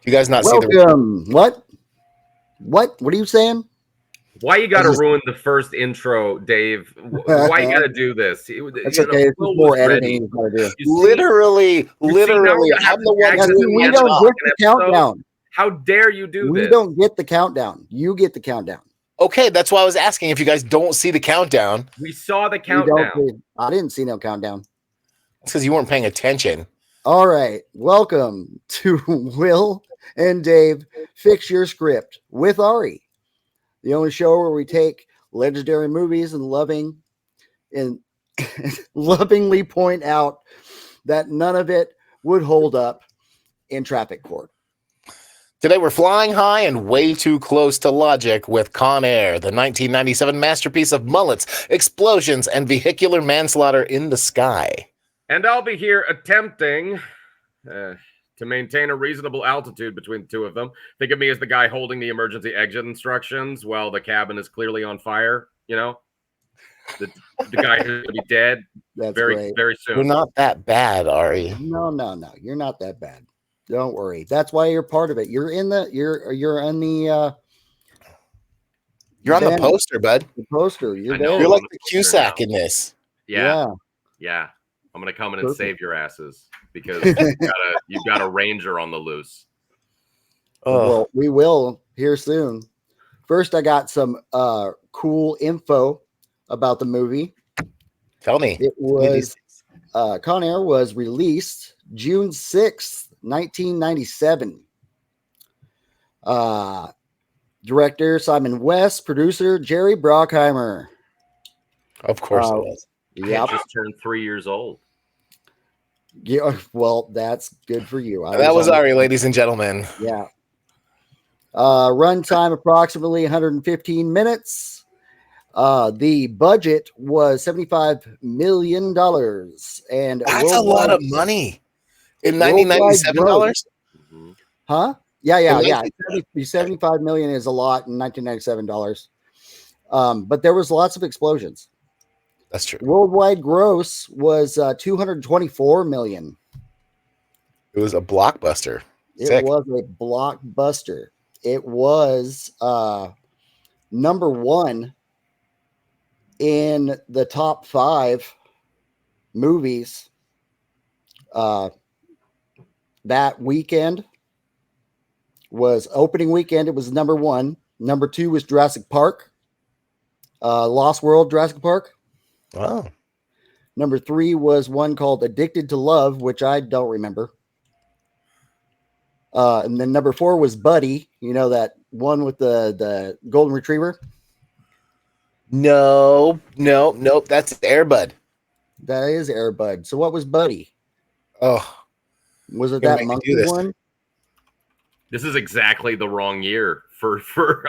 You guys not see the Welcome. What? What are you saying? Why you got to ruin the first intro, Dave? Why you got to do this? It's okay. It's more editing he's got to do. Literally. I'm the one doing we don't get the countdown. How dare you do this? We don't get the countdown. You get the countdown. Okay, that's why I was asking if you guys don't see the countdown. We saw the countdown. I didn't see no countdown. It's because you weren't paying attention. All right. Welcome to Will and Dave Fix Your Script with Ari, the only show where we take legendary movies and lovingly point out that none of it would hold up in traffic court. Today we're flying high and way too close to logic with Con Air, the 1997 masterpiece of mullets, explosions, and vehicular manslaughter in the sky. And I'll be here attempting to maintain a reasonable altitude between the two of them. Think of me as the guy holding the emergency exit instructions while the cabin is clearly on fire. You know, the guy who's going to be dead very soon. You're not that bad, Ari. No. You're not that bad. Don't worry. That's why you're part of it. You're on the poster, bud. The poster. You're like the Cusack in this. Yeah. I'm gonna come in and save your asses because you've got a ranger on the loose. Well, we will here soon. First, I got some cool info about the movie. Tell me. It was Con Air was released June 6th, 1997. Director Simon West, producer Jerry Bruckheimer. Of course it was. Yeah, just turned 3 years old. Yeah, well, that's good for you. That was Ari, ladies and gentlemen. Yeah. Runtime approximately 115 minutes. The budget was $75 million, and that's a lot of money in 1997 dollars. Huh? Yeah. 75 million is a lot in 1997 dollars. But there was lots of explosions. That's true. Worldwide gross was 224 million. It was a blockbuster. It was a blockbuster. It was number one in the top 5 movies that weekend. Was opening weekend. It was number 1. Number 2 was Jurassic Park. Lost World, Jurassic Park. Wow. Number 3 was one called Addicted to Love, which I don't remember. And then number 4 was Buddy. You know that one with the golden retriever? Nope. That's Air Bud. That is Air Bud. So what was Buddy? Oh, was it that monkey one? This is exactly the wrong year for.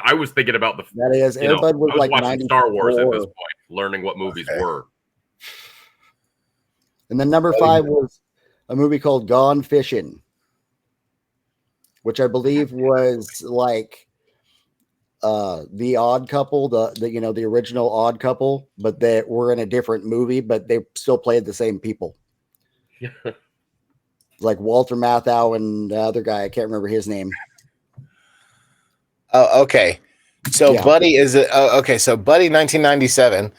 I was thinking about that is Air Bud was like watching Star Wars at this point, learning what movies were. And then number 5 was a movie called Gone Fishing, which I believe was like the Odd Couple, the original Odd Couple, but they were in a different movie, but they still played the same people. Like Walter Matthau and the other guy, I can't remember his name. Oh, okay. So Buddy is okay. So Buddy, 1997,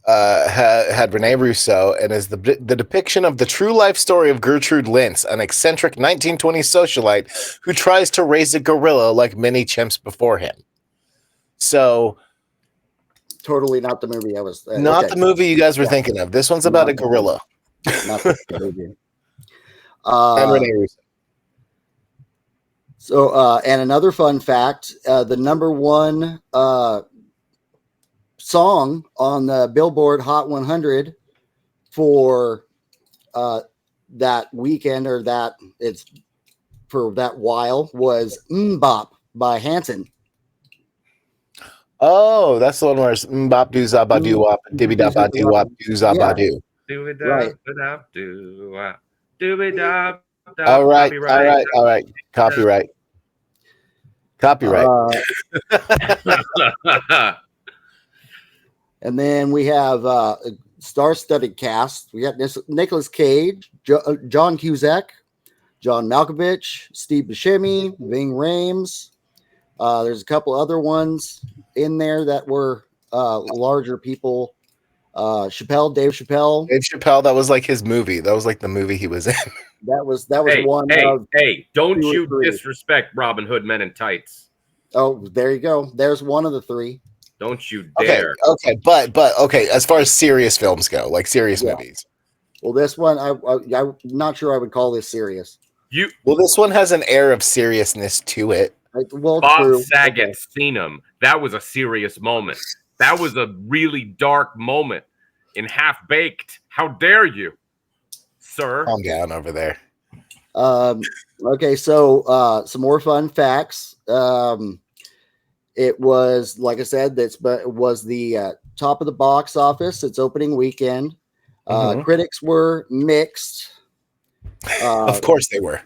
had Rene Russo and is the depiction of the true life story of Gertrude Lintz, an eccentric 1920s socialite who tries to raise a gorilla like many chimps before him. So, totally not the movie I was. Not the movie you guys were thinking of. This one's about a gorilla. Not the movie. And Rene Russo. So, and another fun fact: the number 1 song on the Billboard Hot 100 for that weekend, or that it's for that while, was "Mbop" by Hanson. Oh, that's the one where it's "Mbop do zabadu wop dibby da ba do wop do zabadu." Right. All right. Copyright. And then we have a star-studded cast. We got Nicolas Cage, John Cusack, John Malkovich, Steve Buscemi, Ving Rhames. There's a couple other ones in there that were larger people. Dave Chappelle. Dave Chappelle, that was like his movie. That was like the movie he was in. That was Hey, one hey, of hey! Don't 2 or you 3. disrespect Robin Hood Men in Tights? Oh, there you go. There's one of the 3. Don't you Okay, dare! okay, but okay, as far as serious films go, like serious Yeah. movies. Well, this one, I'm not sure I would call this serious. Well, this one has an air of seriousness to it. Well, Bob true. Saget Okay. seen him. That was a serious moment. That was a really dark moment in Half Baked. How dare you, sir? Calm down over there. Okay, so some more fun facts. It was, like I said, it was the top of the box office. Its opening weekend. Mhm. Critics were mixed. Of course they were.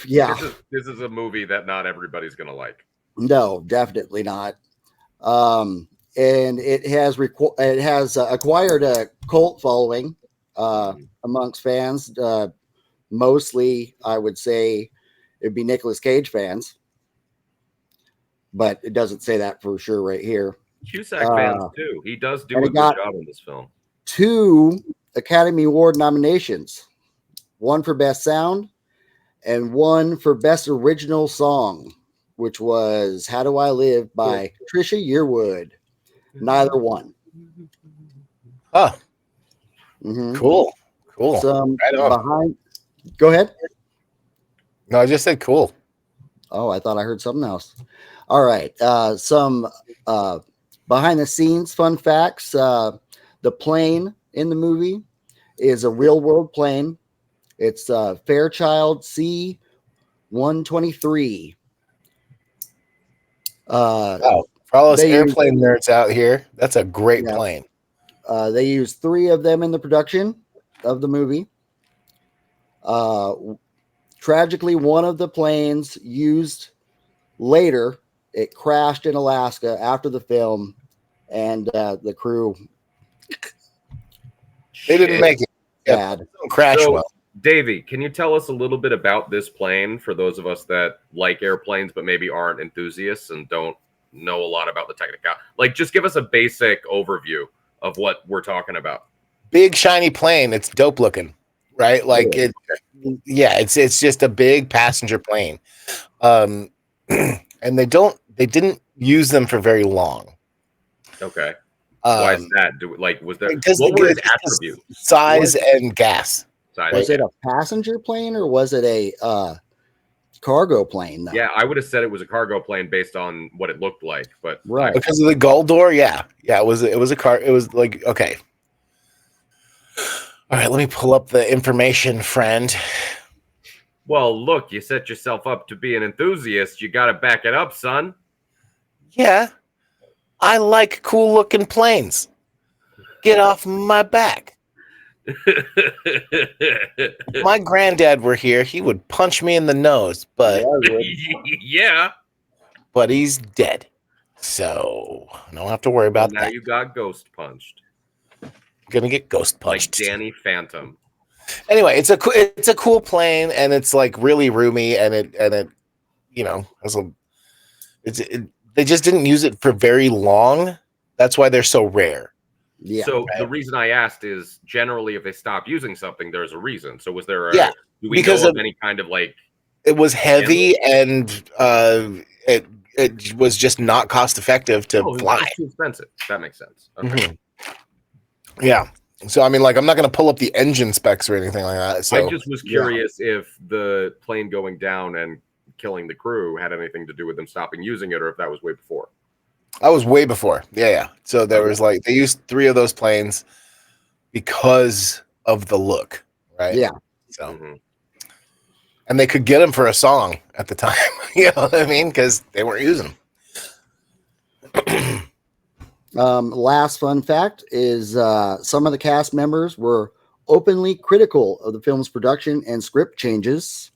Yeah, This is a movie that not everybody's gonna like. no, definitely not. And it has acquired a cult following amongst fans. Mostly, I would say it'd be Nicolas Cage fans, but it doesn't say that for sure right here. Cusack fans too. He does do and a it good got- job in this film. 2 Academy Award nominations, 1 for Best Sound and 1 for Best Original Song, which was How Do I Live by Trisha Yearwood. Neither one. Oh, Mhm. cool. Cool. Some Right on. behind. Go ahead. No, I just said cool. Oh, I thought I heard something else. All right. Some behind the scenes fun facts. The plane in the movie is a real world plane. It's Fairchild C-123. Wow. For all us They airplane nerds out here, that's a great Yeah. plane. They used 3 of them in the production of the movie. Tragically, one of the planes used later, it crashed in Alaska after the film, and the crew They didn't make it. Yeah. bad. Don't crash So, well. Davey, can you tell us a little bit about this plane for those of us that like airplanes but maybe aren't enthusiasts and don't know a lot about the technical? Like, just give us a basic overview of what we're talking about. Big shiny plane. It's dope looking, right? Like it's just a big passenger plane. And they didn't use them for very long. Okay. Why is that? Was there because what were it's its just attributes? size and gas. Was it a passenger plane or was it a cargo plane? Though? Yeah, I would have said it was a cargo plane based on what it looked like, but Right. Because of the gull door, yeah. It was a car. It was like, okay. All right, let me pull up the information, friend. Well, look, you set yourself up to be an enthusiast. You got to back it up, son. Yeah, I like cool looking planes. Get off my back. If my granddad were here, he would punch me in the nose, but Yeah. but he's dead. So I don't have to worry about Now that. you got ghost punched. I'm gonna get ghost Like punched. Danny Phantom. Anyway, it's a cool plane, and it's like really roomy, and it has they just didn't use it for very long. That's why they're so rare. Yeah. So the reason I asked is generally if they stop using something, there's a reason. So was there Yeah, do we because know of- of any kind of like It was heavy, and it was just not cost effective to oh, fly. it's too expensive? That makes sense. Okay. Mhm. Yeah. So I mean, like, I'm not going to pull up the engine specs or anything like that. So I just was curious if the plane going down and killing the crew had anything to do with them stopping using it, or if that was way before. I was way before. Yeah. So there was like they used 3 of those planes because of the look, right? Yeah. So Mhm. and they could get them for a song at the time. You know what I mean? Because they weren't using them. Last fun fact is some of the cast members were openly critical of the film's production and script changes.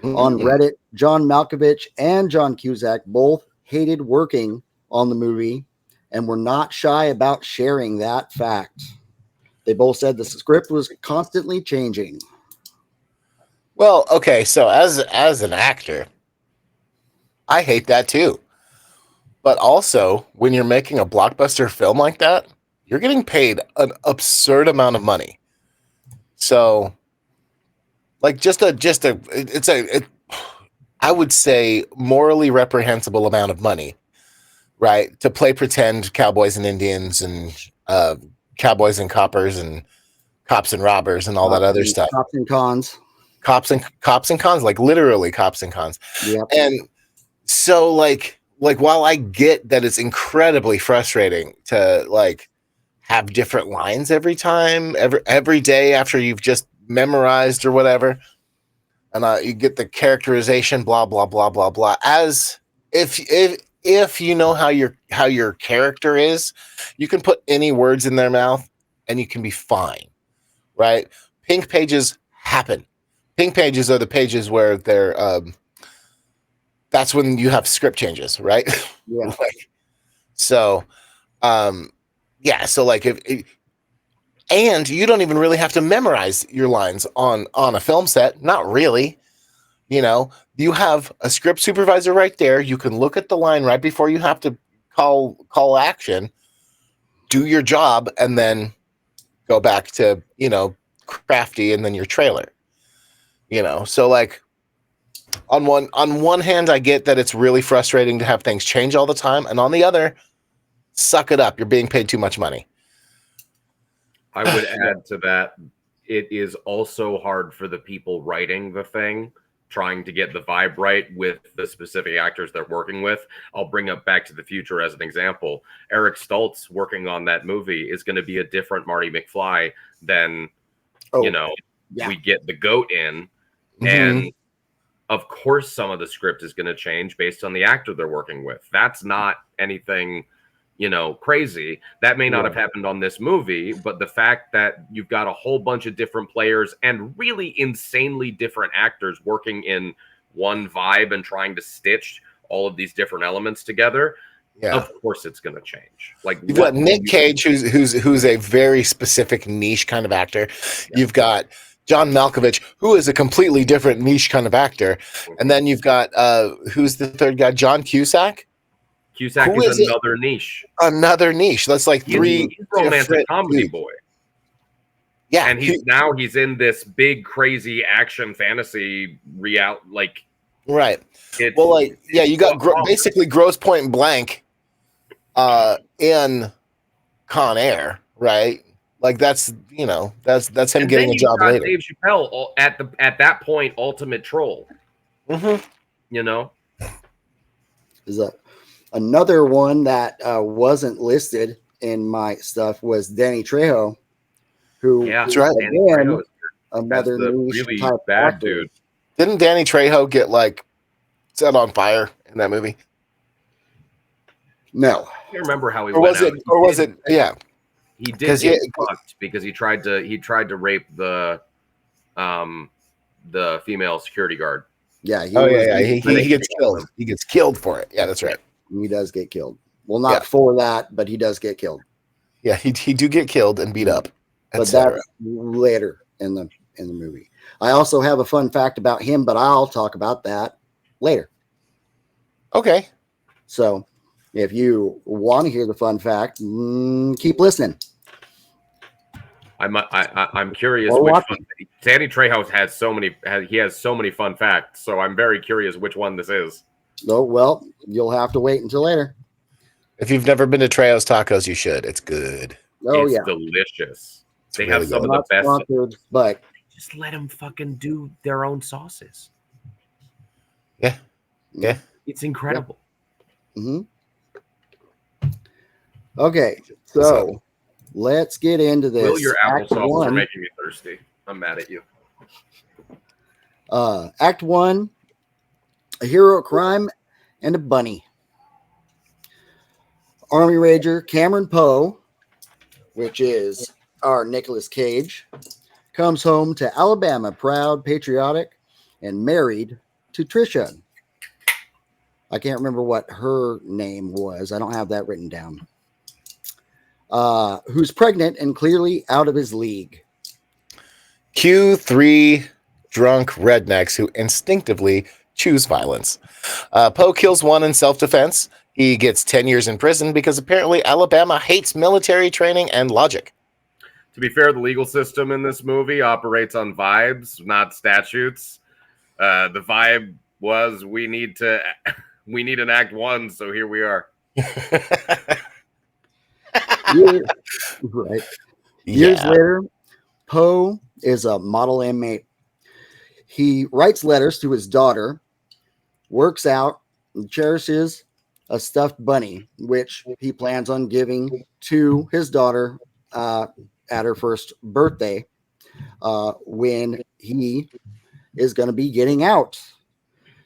On Reddit, John Malkovich and John Cusack both hated working on the movie and were not shy about sharing that fact. They both said the script was constantly changing. Well, okay, so as an actor, I hate that too. But also, when you're making a blockbuster film like that, you're getting paid an absurd amount of money. So, like, I would say morally reprehensible amount of money, right? To play pretend cowboys and Indians and cowboys and coppers and cops and robbers and all that other stuff. Cops and cons. Cops and cons, like literally cops and cons. Yep. And so like while I get that it's incredibly frustrating to like have different lines every time, every day after you've just memorized or whatever, and you get the characterization, blah blah blah blah blah. As if you know how your character is, you can put any words in their mouth and you can be fine, right? Pink pages happen. Pink pages are the pages where they're that's when you have script changes, right? Yeah. Like, so yeah, so like if and you don't even really have to memorize your lines on a film set, not really. You know, you have a script supervisor right there. You can look at the line right before you have to call action, do your job, and then go back to, you know, crafty and then your trailer. You know, so like on one hand, I get that it's really frustrating to have things change all the time, and on the other, suck it up. You're being paid too much money. I would add to that, it is also hard for the people writing the thing, trying to get the vibe right with the specific actors they're working with. I'll bring up Back to the Future as an example. Eric Stoltz working on that movie is going to be a different Marty McFly than, you know, we get the goat in. And of course, some of the script is going to change based on the actor they're working with. That's not anything, you know, crazy. That may not have happened on this movie, but the fact that you've got a whole bunch of different players and really insanely different actors working in one vibe and trying to stitch all of these different elements together, of course it's going to change. Like you've got Nick Cage, who's a very specific niche kind of actor. You've got John Malkovich, who is a completely different niche kind of actor. And then you've got, who's the third guy? John Cusack? Cusack is another niche. Another niche. That's like three. He's romantic comedy boy. Yeah. And he's in this big, crazy action fantasy like. Right. Well, like, yeah, you got basically Grosse Point Blank in Con Air, right? Like that's, you know, that's him getting a job later. Dave Chappelle at that point, ultimate troll. You know, is that another one that wasn't listed in my stuff was Danny Trejo, who that's right. Again, another really bad dude. Didn't Danny Trejo get like set on fire in that movie? No, I can't remember how he or was it, or was it? Yeah. He did get fucked because he tried to rape the female security guard. Yeah. He gets killed. He gets killed for it. Yeah, that's right. He does get killed. Well, not for that, but he does get killed. Yeah, he do get killed and beat up. But that's later in the movie. I also have a fun fact about him, but I'll talk about that later. Okay. So if you want to hear the fun fact, keep listening. I'm curious which one. Danny Trejo has so many fun facts, so I'm very curious which one this is. Oh, well, you'll have to wait until later. If you've never been to Trejo's Tacos, you should. It's good. Oh, it's delicious. They really have some of the best. Sponsored, but just let them fucking do their own sauces. Yeah. Yeah. It's incredible. Okay, so let's get into this. Will, your applesauce are making me thirsty. I'm mad at you. Act 1, a hero, a crime, and a bunny. Army Ranger Cameron Poe, which is our Nicolas Cage, comes home to Alabama, proud, patriotic, and married to Trisha. I can't remember what her name was. I don't have that written down. Who's pregnant and clearly out of his league. Q3 drunk rednecks who instinctively choose violence. Poe kills one in self-defense. He gets 10 years in prison because apparently Alabama hates military training and logic. To be fair, the legal system in this movie operates on vibes, not statutes. The vibe was we need an Act 1, so here we are. Right. Years later, Poe is a model inmate. He writes letters to his daughter, works out, and cherishes a stuffed bunny, which he plans on giving to his daughter at her first birthday when he is going to be getting out.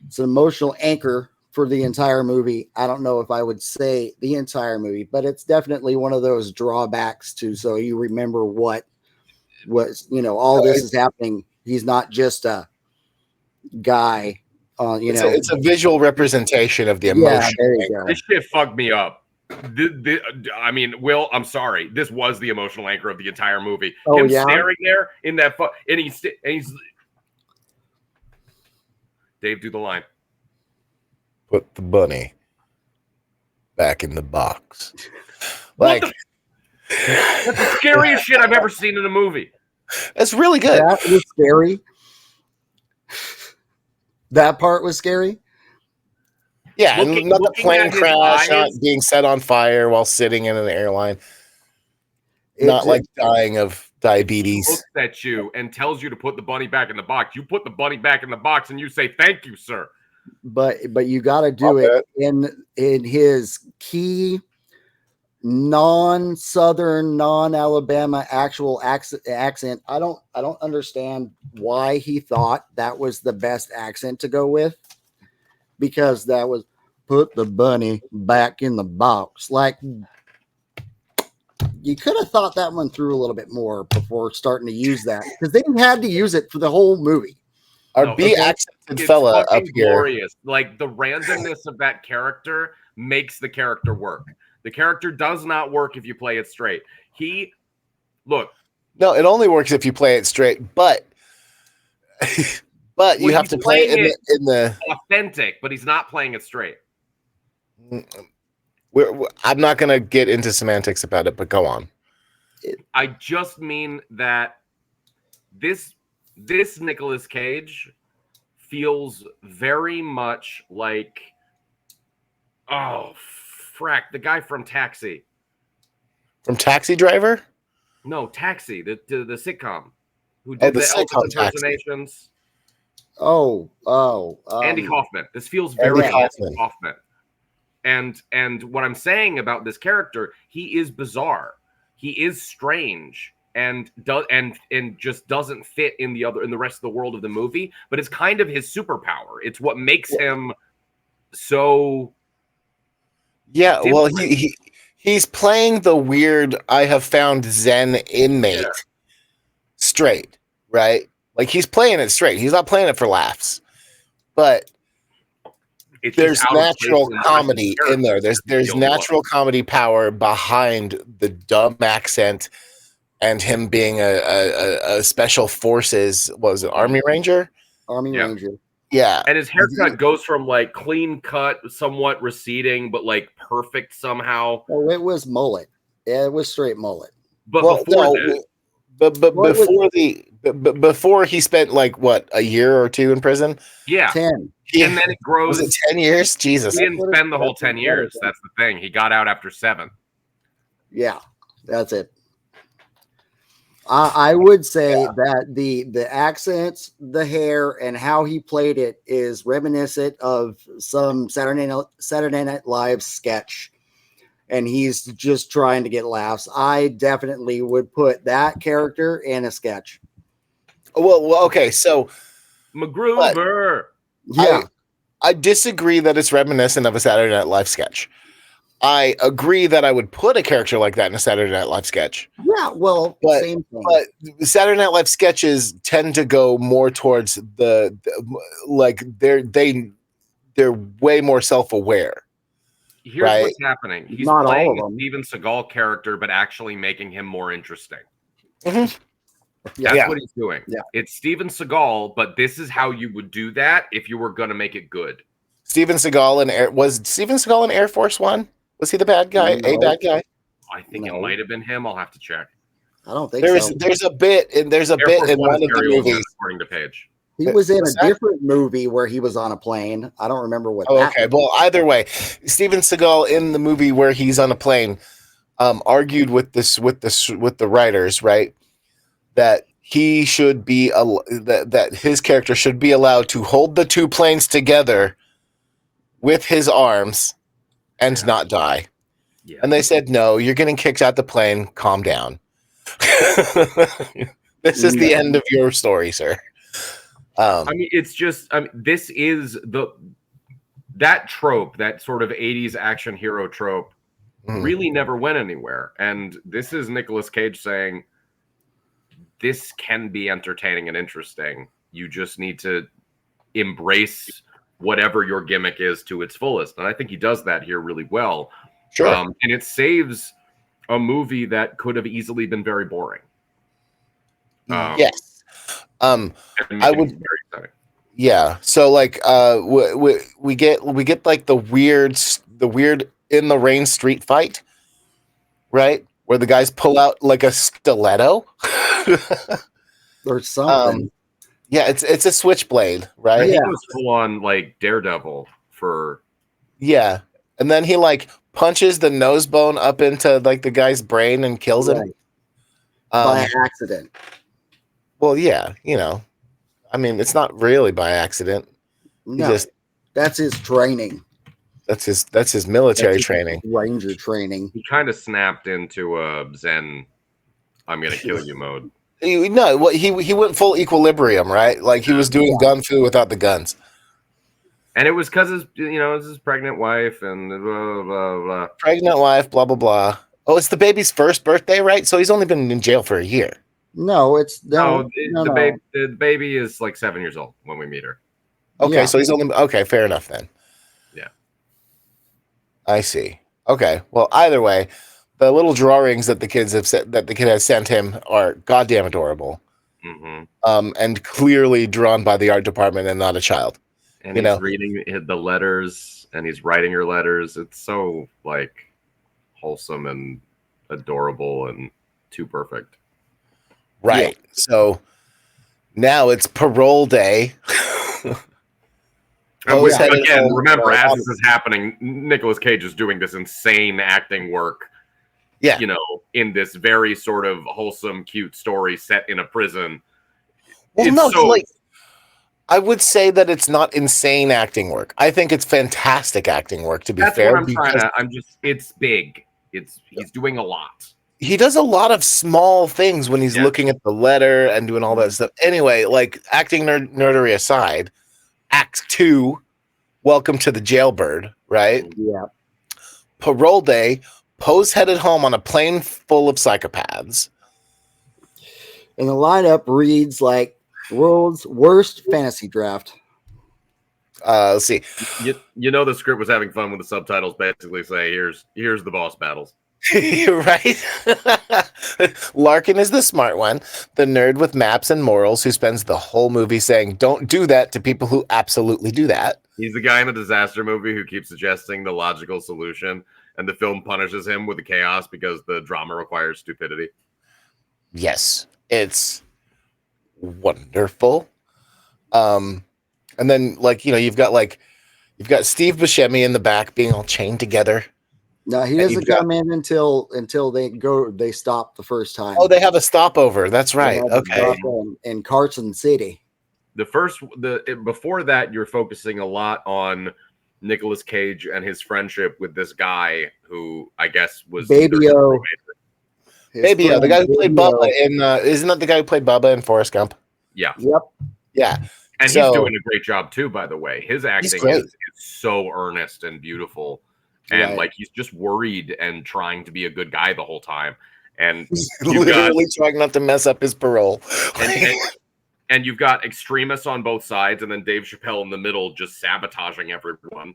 It's an emotional anchor for the entire movie. I don't know if I would say the entire movie, but it's definitely one of those drawbacks to, so you remember what was, all this is happening. He's not just a guy. It's a visual representation of the emotion. Yeah, there you go. This shit fucked me up. I mean, Will, I'm sorry. This was the emotional anchor of the entire movie. Oh, Him yeah? staring there in that, and he's Dave, do the line. Put the bunny back in the box. That's the scariest shit I've ever seen in a movie. That's really good. That was scary. That part was scary. Yeah, and not the plane crash, not eyes, being set on fire while sitting in an airline, It not just- like dying of diabetes. looks at you and tells you to put the bunny back in the box. You put the bunny back in the box and you say, "Thank you, sir." but you got to do it in his key non-Southern, non-Alabama actual accent. I don't understand why he thought that was the best accent to go with, because that was put the bunny back in the box. Like, you could have thought that one through a little bit more before starting to use that, because they had to use it for the whole movie. Our B accented fella up fucking here. glorious. Like, the randomness of that character makes the character work. The character does not work if you play it straight. No, it only works if you play it straight, but you have to play it in the authentic, but he's not playing it straight. I'm not going to get into semantics about it, but go on. I just mean that this Nicolas Cage feels very much like, oh, frack, the guy from Taxi. From Taxi Driver? No, Taxi, the sitcom. Who Oh, did the the sitcom Elvis impersonations? Andy Andy Kaufman. This feels very Andy Andy Kaufman. And what I'm saying about this character, he is bizarre. He is strange and just doesn't fit in the rest of the world of the movie, but it's kind of his superpower. It's what makes him so different. Well, he's playing the weird I have found Zen inmate straight, right? Like, he's playing it straight. He's not playing it for laughs. But there's natural comedy in there. There's natural comedy power behind the dumb accent and him being a special forces, what was it, Army Ranger? Ranger. Yeah. And his haircut goes from like clean cut, somewhat receding, but like perfect somehow. Oh, it was mullet. Yeah, it was straight mullet. But before he spent like what, a year or two in prison? Yeah. 10. And then it grows. Was it 10 years? Jesus. He didn't spend the whole 10 years. That's the thing. He got out after 7. Yeah, that's it. I would say that the accents, the hair, and how he played it is reminiscent of some Saturday Night Live sketch, and he's just trying to get laughs. I definitely would put that character in a sketch. Well, okay, so MacGruber. Yeah, I disagree that it's reminiscent of a Saturday Night Live sketch. I agree that I would put a character like that in a Saturday Night Live sketch. yeah. Well, same thing. But Saturday Night Live sketches tend to go more towards the like they're way more self-aware. Here's what's happening. He's Not playing all of a them. Steven Seagal character, but actually making him more interesting. Mm-hmm. That's Yeah. what he's doing. Yeah. It's Steven Seagal, but this is how you would do that if you were going to make it good. Steven Seagal was Steven Seagal in Air Force One? Was he the bad guy? A No. bad guy? I think No. it might have been him. I'll have to check. I don't think so. There's a bit in Air Force in One one is of the Gary Oldman, movies. according to Paige. He was in a What's that? different movie where he was on a plane. I don't remember what Oh, that okay. was. Well, either way, Steven Seagal in the movie where he's on a plane argued with the writers, right? That he should be that his character should be allowed to hold the two planes together with his arms and not die. Yeah. And they said, "No, you're getting kicked out the plane. Calm down." This is the end of your story, sir. I mean, it's just, this is that trope, that sort of 80s action hero trope, really never went anywhere. And this is Nicolas Cage saying, this can be entertaining and interesting. You just need to embrace whatever your gimmick is to its fullest. And I think he does that here really well. Sure. And it saves a movie that could have easily been very boring. Yes. And I make it would- very exciting. Yeah. So like we get like the weird in the rain street fight, right? Where the guys pull out like a stiletto. Or something. Yeah, it's a switchblade, I right? think Yeah. it was full on like Daredevil for Yeah. And then he like punches the nose bone up into like the guy's brain and kills him. Right. By accident. Well, yeah, you know. I mean, it's not really by accident. No, just- that's his training. That's his military That's his training. Ranger training. he kind of snapped into a Zen I'm gonna kill you mode. No, what he went full equilibrium, right? Like he was doing gun fu without the guns. And it was because it's his pregnant wife and blah blah blah blah. Pregnant wife, blah blah blah. Oh, it's the baby's first birthday, right? So he's only been in jail for a year. No, it's No, no. the baby is like 7 years old when we meet her. Okay, Yeah. so he's only okay. Fair enough then. Yeah. I see. Okay. Well, either way, the little drawings that the kid has sent him are goddamn adorable. Mm-hmm. And clearly drawn by the art department and not a child. And You he's know. reading the letters and he's writing her letters. It's so like wholesome and adorable and too perfect. Right. So now it's parole day. And Oh, yeah. again, remember, as Oh. this is happening, Nicolas Cage is doing this insane acting work. Yeah. In this very sort of wholesome, cute story set in a prison. Well, It's no, so- like I would say that it's not insane acting work. I think it's fantastic acting work. To be That's fair, what I'm trying because to. It's big. He's doing a lot. he does a lot of small things when he's Yeah. looking at the letter and doing all that stuff. Anyway, like acting nerdery aside, Act 2, Welcome to the Jailbird, right? Yeah. Parole Day, Poe's headed home on a plane full of psychopaths. And the lineup reads like world's worst fantasy draft. Let's see. The script was having fun with the subtitles. Basically, say here's the boss battles. Right? Larkin is the smart one, the nerd with maps and morals who spends the whole movie saying, don't do that to people who absolutely do that. He's the guy in the disaster movie who keeps suggesting the logical solution, and the film punishes him with the chaos because the drama requires stupidity. Yes, it's wonderful. And then you've got Steve Buscemi in the back being all chained together. No, he And doesn't you've got- come in until they stop the first time. Oh, they have a stopover. That's They right. have a Okay. stop in Carson City. Before that, you're focusing a lot on Nicolas Cage and his friendship with this guy who I guess was Baby O. His Baby, the friend, guy who played Baby O. Bubba in isn't that the guy who played Bubba in Forrest Gump? Yeah, Yep. Yeah. and So- he's doing a great job too. By the way, his acting great. is so earnest and beautiful, and Right. like he's just worried and trying to be a good guy the whole time. And you've got Literally trying not to mess up his parole. and you've got extremists on both sides, and then Dave Chappelle in the middle, just sabotaging everyone.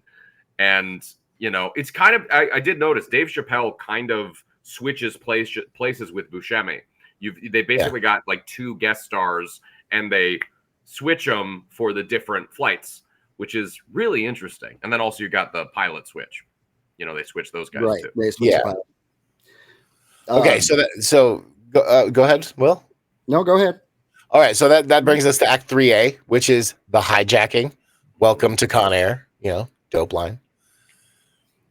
And it's kind of I did notice Dave Chappelle kind of switches places with Buscemi. They basically got like 2 guest stars, and they switch them for the different flights, which is really interesting. And then also you got the pilot switch. They switch those guys Right. too. They switch pilot. Okay, so go ahead, Will. No, go ahead. All right, so that brings us to Act 3A, which is the hijacking. Welcome to Con Air. Dope line.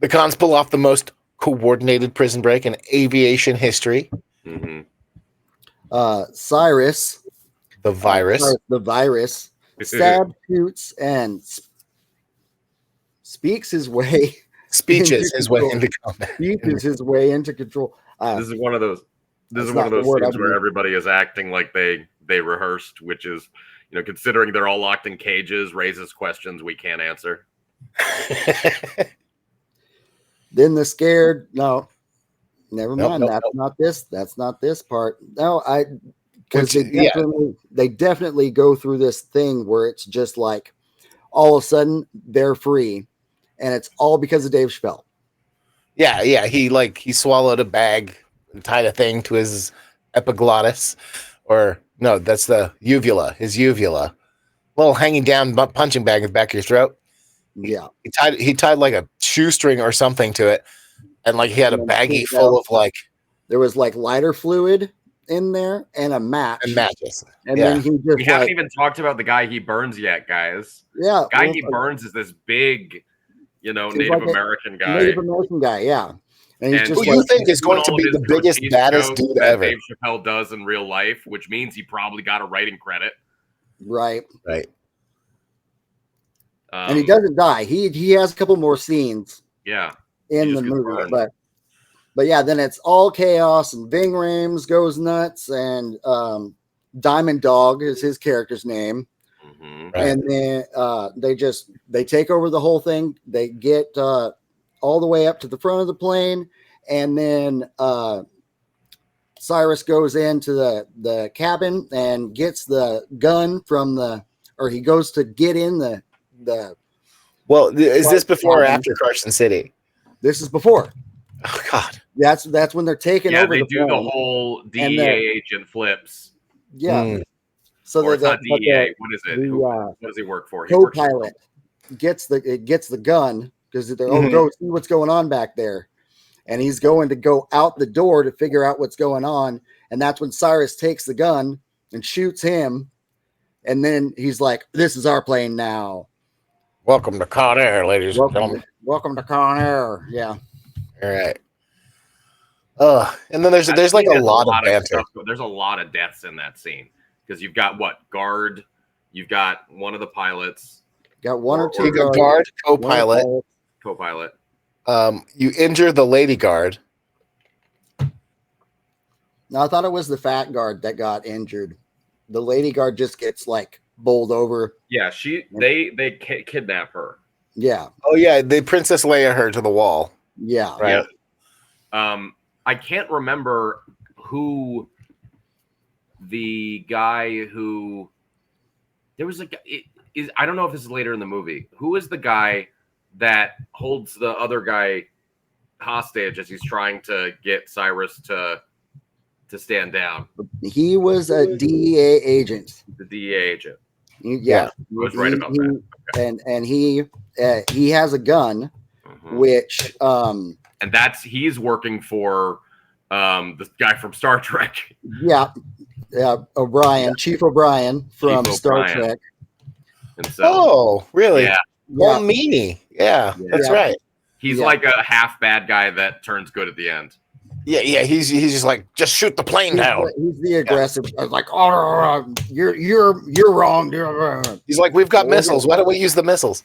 The cons pull off the most coordinated prison break in aviation history. Mm-hmm. Cyrus, the virus, stabs, shoots, and speaks his way. Speeches his way into combat. Speeches his way into control. This is one of those. This is one of those scenes where everybody is acting like they rehearsed, which is, considering they're all locked in cages, raises questions we can't answer. Then the scared. No, never mind. That's not this part. No, because they definitely go through this thing where it's just like all of a sudden they're free, and it's all because of Dave Chappelle. Yeah. He swallowed a bag and tied a thing to his epiglottis, or no, that's the uvula. His uvula, little hanging down punching bag in the back of your throat. Yeah, he tied like a shoestring or something to it, and like he had a baggie full of like there was like lighter fluid in there and a match and matches. And then he just we haven't even talked about the guy he burns yet, guys. Yeah, the guy he burns is this big, Native American guy. Native American guy, yeah. And he's just who you think is going to be the biggest, baddest dude ever? Dave Chappelle does in real life, which means he probably got a writing credit. Right. And he doesn't die. He has a couple more scenes. Yeah. In the movie, but yeah, then it's all chaos, and Ving Rhames goes nuts, and Diamond Dog is his character's name. Mm-hmm. And then they take over the whole thing. They get all the way up to the front of the plane, and then Cyrus goes into the cabin and gets the gun he goes to get in the Well, is this before or after Carson City? This is before. Oh God, that's when they're taking over. Yeah, they do the whole DEA agent flips. Yeah. So it's not DEA. What is it? What does he work for? Co-pilot gets the gun because they're go see what's going on back there, and he's going to go out the door to figure out what's going on, and that's when Cyrus takes the gun and shoots him, and then he's like, "This is our plane now. Welcome to Con Air, ladies and gentlemen. Welcome to Con Air." Yeah. All right. And then there's like a lot of banter. There's a lot of deaths in that scene because you've got guard, you've got one of the pilots, got one or two. You got guard, co-pilot. You injure the lady guard. No, I thought it was the fat guard that got injured. The lady guard just gets like bowled over. Yeah, they kidnap her. Yeah. Oh yeah, they Princess Leia her to the wall. Yeah. Right. Yeah. I can't remember who the guy who there was I don't know if this is later in the movie. Who is the guy that holds the other guy hostage as he's trying to get Cyrus to stand down? He was a DEA agent. The DEA agent. Yeah. I was right about that. Okay. And he has a gun, which and he's working for the guy from Star Trek. Yeah. O'Brien, Chief O'Brien from Star Trek. And so, really? Yeah. Well, meanie. Yeah, that's right. He's like a half bad guy that turns good at the end. Yeah. He's just like, just shoot the plane down. He's the aggressive. I was like, oh, you're wrong. He's like, we've got missiles. Why don't we use the missiles?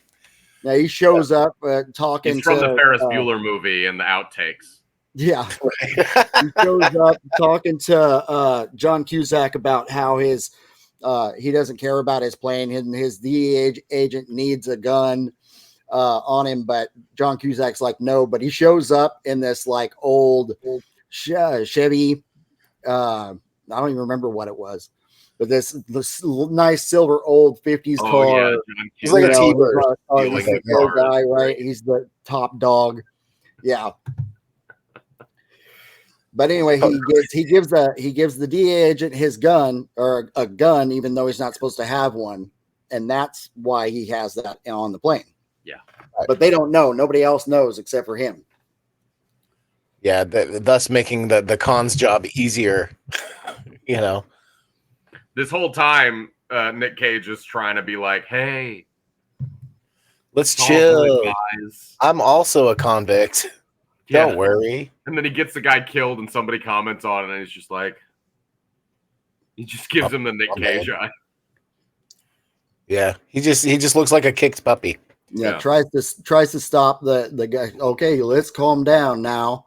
Now he shows up talking. He's from the Ferris Bueller movie and the outtakes. Yeah, he shows up talking to John Cusack about how he doesn't care about his plane, and his DEA agent needs a gun on him, but John Cusack's like, no. But he shows up in this like old Chevy. I don't even remember what it was, but this nice silver old 50s car. Yeah, he's like a T-bird. He's the guy, right? He's the top dog. Yeah. But anyway, he gives the DEA agent his gun, or a gun, even though he's not supposed to have one, and that's why he has that on the plane. Yeah. But they don't know. Nobody else knows except for him. Yeah, thus making the con's job easier. You know, This whole time, Nick Cage is trying to be like, "Hey, let's all chill. good, guys." I'm also a convict. Yeah. Don't worry. And then he gets the guy killed, and somebody comments on it, and he's just like, he just gives him the Nick Cage eye. Yeah, he just looks like a kicked puppy. Yeah, tries to stop the guy. Okay, let's calm down now.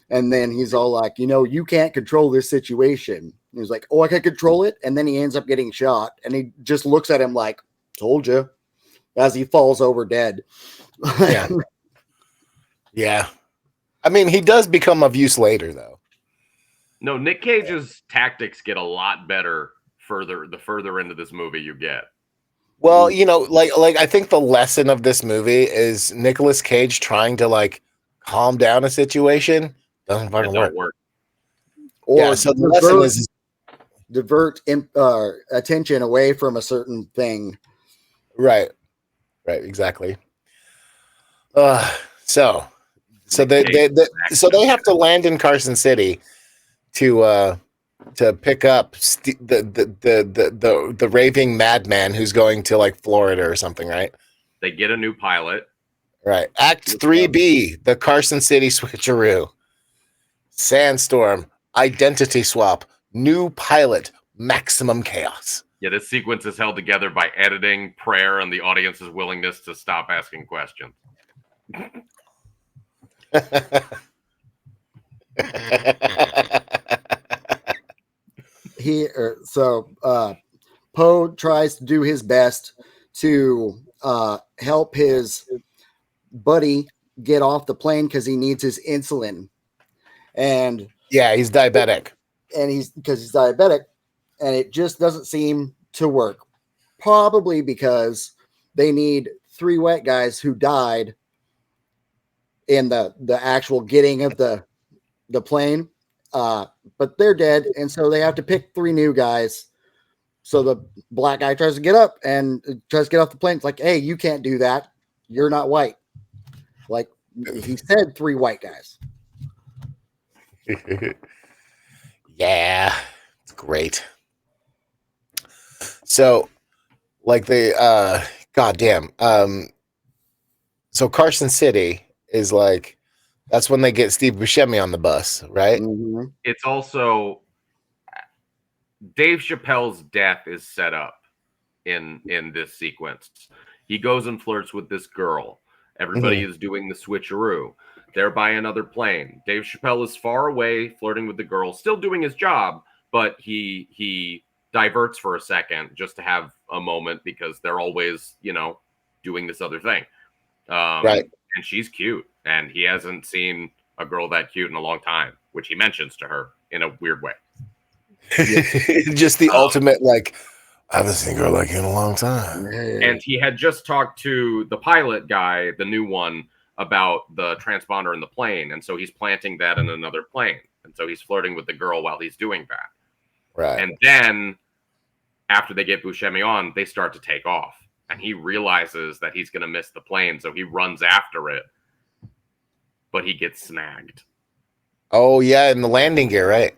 And then he's all like, you can't control this situation. And he's like, oh, I can control it. And then he ends up getting shot. And he just looks at him like, told you, as he falls over dead. Yeah. Yeah. I mean, he does become of use later, though. No, Nick Cage's tactics get a lot better the further into this movie you get. Well, like I think the lesson of this movie is Nicolas Cage trying to like calm down a situation doesn't fucking work. Or yeah, so the lesson is divert attention away from a certain thing. Right, exactly. So they have to land in Carson City to pick up the raving madman who's going to like Florida or something, right? They get a new pilot. Right. Act 3B, the Carson City switcheroo. Sandstorm, identity swap, new pilot, maximum chaos. Yeah, this sequence is held together by editing, prayer, and the audience's willingness to stop asking questions. Poe tries to do his best to help his buddy get off the plane because he needs his insulin. And yeah, he's diabetic. And he's diabetic, and it just doesn't seem to work. Probably because they need 3 white guys who died in the actual getting of the plane. But they're dead, and so they have to pick 3 new guys. So the black guy tries to get up and tries to get off the plane. It's like, hey, you can't do that. You're not white. Like he said, 3 white guys. Yeah, it's great. So, like goddamn. So Carson City is like, that's when they get Steve Buscemi on the bus, right? Mm-hmm. It's also Dave Chappelle's death is set up in this sequence. He goes and flirts with this girl. Everybody is doing the switcheroo. They're by another plane. Dave Chappelle is far away, flirting with the girl, still doing his job, but he diverts for a second just to have a moment because they're always, doing this other thing. Right. And she's cute, and he hasn't seen a girl that cute in a long time, which he mentions to her in a weird way. Just the ultimate, like, I haven't seen a girl like you in a long time. And he had just talked to the pilot guy, the new one, about the transponder in the plane. And so he's planting that in another plane. And so he's flirting with the girl while he's doing that. Right. And then after they get Buscemi on, they start to take off. And he realizes that he's going to miss the plane. So he runs after it. But he gets snagged. Oh, yeah. In the landing gear, right?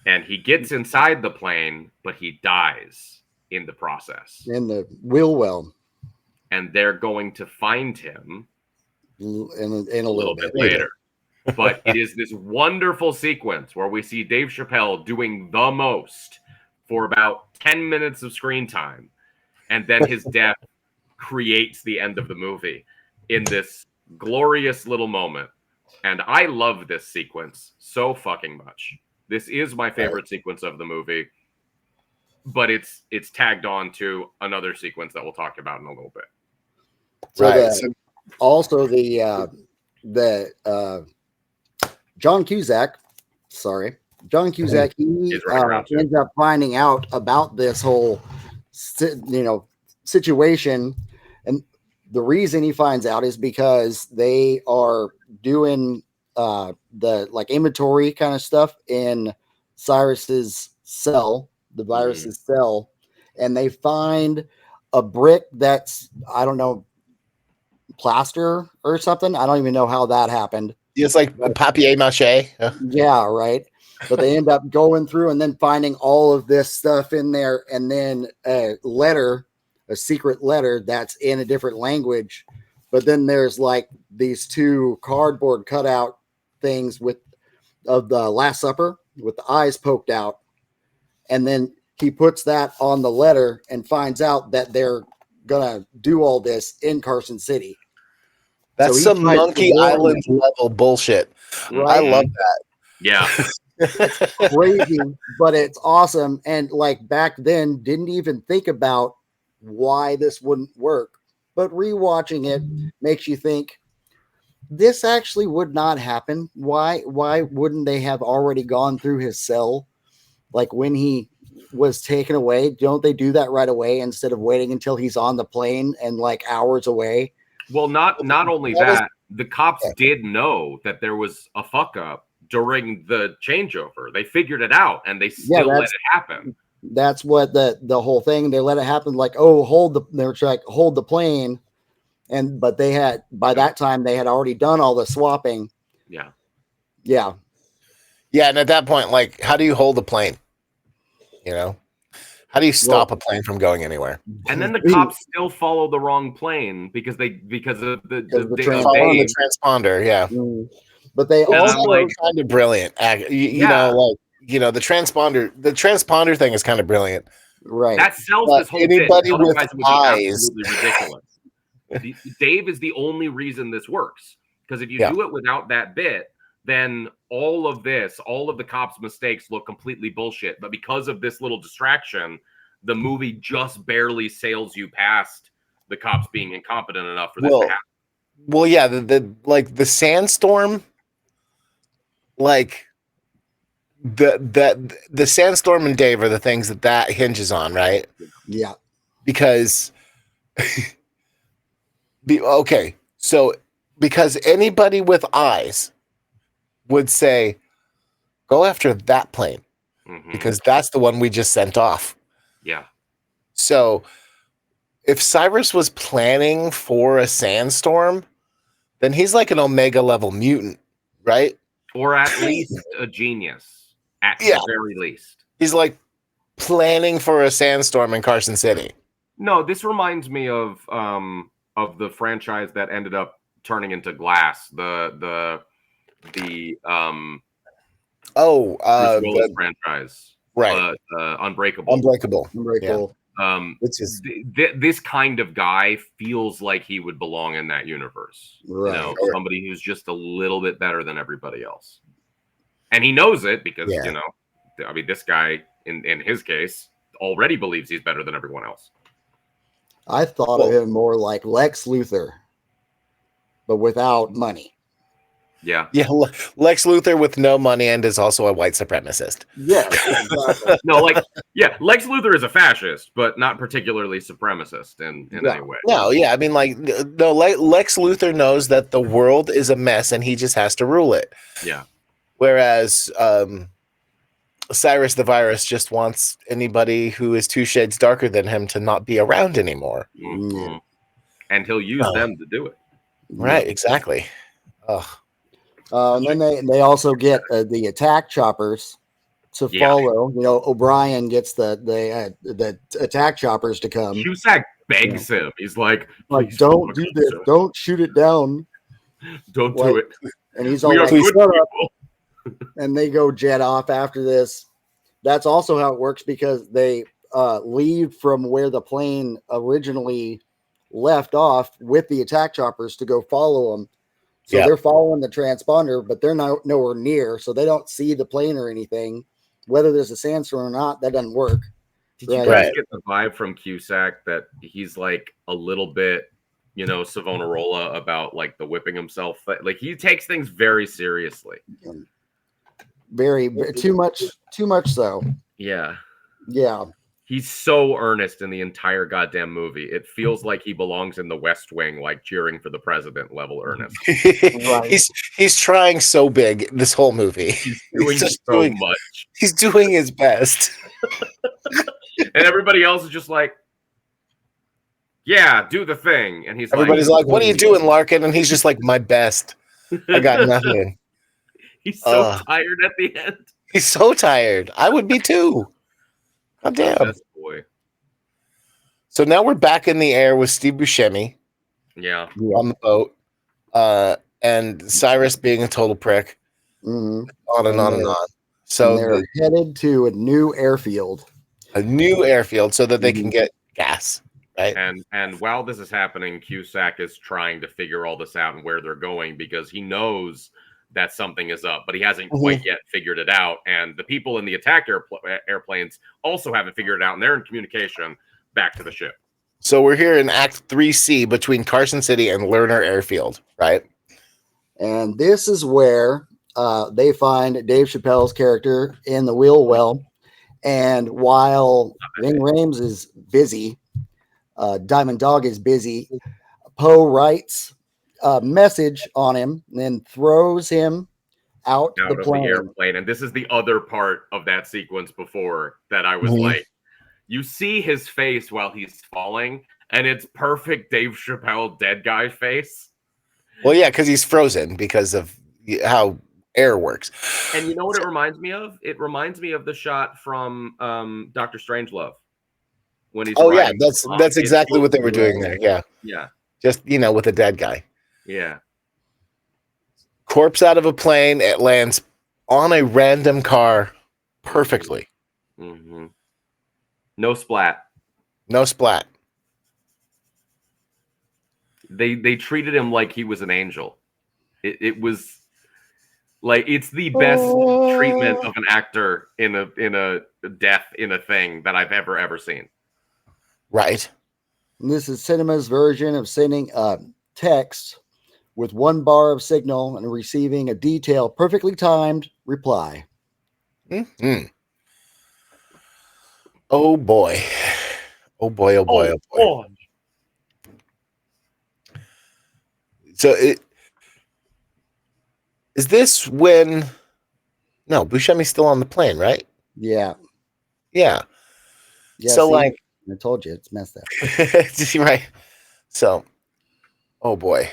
And he gets inside the plane, but he dies in the process. In the wheel well. And they're going to find him in a little bit later. But it is this wonderful sequence where we see Dave Chappelle doing the most for about 10 minutes of screen time. And then his death creates the end of the movie in this glorious little moment. And I love this sequence so fucking much. This is my favorite sequence of the movie. But it's tagged on to another sequence that we'll talk about in a little bit. So also the John Cusack, he ends up finding out about this whole situation, and the reason he finds out is because they are doing like inventory kind of stuff in Cyrus's cell, the virus's cell, and they find a brick that's, I don't know, plaster or something. I don't even know how that happened. It's like papier mâché. Yeah, right. But they end up going through and then finding all of this stuff in there, and then a letter, a secret letter that's in a different language. But then there's like these two cardboard cutout things of the Last Supper with the eyes poked out. And then he puts that on the letter and finds out that they're gonna do all this in Carson City. That's So he some tries to Monkey warn Island level bullshit. Right? I love that. Yeah. Crazy, but it's awesome. And like back then, didn't even think about why this wouldn't work. But rewatching it makes you think this actually would not happen. Why wouldn't they have already gone through his cell? Like when he was taken away, don't they do that right away instead of waiting until he's on the plane and like hours away? Well, not only that, the cops did know that there was a fuck up during the changeover. They figured it out and they still let it happen. That's what the whole thing. They let it happen. Like, oh, they were trying to hold the plane, but they had by that time they had already done all the swapping. Yeah. And at that point, like, how do you hold the plane? You know, how do you stop a plane from going anywhere? And then the cops still follow the wrong plane because of the transponder. Yeah. But they also like, kind of brilliant. You know, the transponder thing is kind of brilliant. Right. That sells this whole anybody bit. with eyes. Ridiculous. Dave is the only reason this works. Because if you do it without that bit, then all of the cops' mistakes look completely bullshit. But because of this little distraction, the movie just barely sails you past the cops being incompetent enough for this to happen. Well, yeah, the sandstorm, like the sandstorm and Dave are the things that hinges on, right? Yeah. Because because anybody with eyes would say, go after that plane because that's the one we just sent off. Yeah. So if Cyrus was planning for a sandstorm, then he's like an Omega level mutant, right? Or at least a genius, at the very least. He's like planning for a sandstorm in Carson City. No, this reminds me of the franchise that ended up turning into Glass. The franchise, right? Unbreakable. Yeah. This kind of guy feels like he would belong in that universe. Right. You know, somebody who's just a little bit better than everybody else, and he knows it because you know, I mean, this guy in his case already believes he's better than everyone else. I thought of him more like Lex Luthor, but without money. Yeah. Lex Luthor with no money and is also a white supremacist. Yeah. Exactly. Lex Luthor is a fascist, but not particularly supremacist in any way. No, I mean, Lex Luthor knows that the world is a mess and he just has to rule it. Yeah. Whereas Cyrus the Virus just wants anybody who is 2 shades darker than him to not be around anymore. Mm-hmm. And he'll use them to do it. Right, exactly. And then they also get the attack choppers to follow. You know, O'Brien gets the attack choppers to come. Cusack begs him. He's like, don't do this. Don't shoot it down. Don't do it. And he's all like, shut up. And they go jet off after this. That's also how it works because they leave from where the plane originally left off with the attack choppers to go follow them. So they're following the transponder, but they're nowhere near, so they don't see the plane or anything. Whether there's a sandstorm or not, that doesn't work. Did you guys get the vibe from Cusack that he's like a little bit, you know, Savonarola about like the whipping himself? Like he takes things very seriously. Very too much so. Yeah. Yeah. He's so earnest in the entire goddamn movie. It feels like he belongs in the West Wing, like cheering for the president level earnest. Right. He's trying so big this whole movie. He's doing just so doing- much. He's doing his best. And everybody else is just like, yeah, do the thing. And he's Everybody's like, "What are you doing, Larkin?" And he's just like, "My best. I got nothing." He's so tired at the end. He's so tired. I would be too. God damn. Best boy. So now we're back in the air with Steve Buscemi Yeah. on the boat, and Cyrus being a total prick. Mhm. On and on and on. So And they're headed to a new airfield. a new airfield so that they can get gas, right? And while this is happening, Cusack is trying to figure all this out and where they're going because he knows that something is up, but he hasn't quite yet figured it out. And the people in the attack airplanes also haven't figured it out, and they're in communication back to the ship. So we're here in Act 3C between Carson City and Lerner Airfield, right? And this is where they find Dave Chappelle's character in the wheel well. And while Ving Rhames is busy, Diamond Dog is busy, Poe writes a message on him and then throws him out the of plane. the airplane. And this is the other part of that sequence before that I was like, you see his face while he's falling, and it's perfect Dave Chappelle dead guy face. Well, yeah, because he's frozen because of how air works. And you know what it reminds me of? It reminds me of the shot from Dr. Strangelove when he's yeah, riding that's exactly what they were doing there. Yeah. Yeah. Just, with a dead guy. Yeah. Corpse out of a plane, it lands on a random car perfectly. Mm-hmm. No splat. No splat. They treated him like he was an angel. It was like it's the best treatment of an actor in a death in a thing that I've ever seen. Right. And this is cinema's version of sending a text with 1 bar of signal and receiving a detailed, perfectly timed reply. Mm-hmm. Oh boy. Oh boy, oh boy, oh boy. So is this when no, Buscemi's still on the plane, right? Yeah. Yeah. So see, I told you it's messed up. right. So oh boy.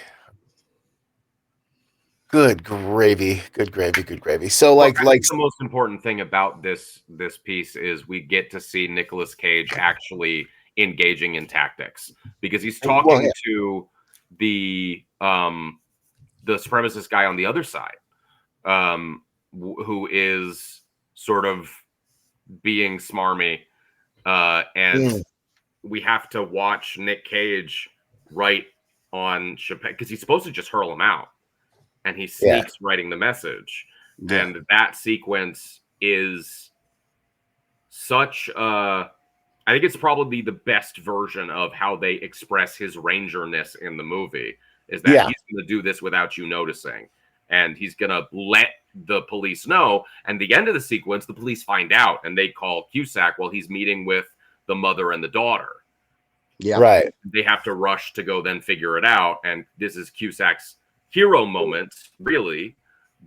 Good gravy. Good gravy. Good gravy. So I think the most important thing about this piece is we get to see Nicolas Cage actually engaging in tactics because he's talking to the supremacist guy on the other side, who is sort of being smarmy, and we have to watch Nick Cage write on Chappelle because he's supposed to just hurl him out. And he sneaks writing the message. Yeah. And that sequence is such I think it's probably the best version of how they express his rangerness in the movie, is that he's going to do this without you noticing. And he's going to let the police know. And the end of the sequence, the police find out and they call Cusack while he's meeting with the mother and the daughter. Yeah. Right. They have to rush to go then figure it out. And this is Cusack's hero moment, really,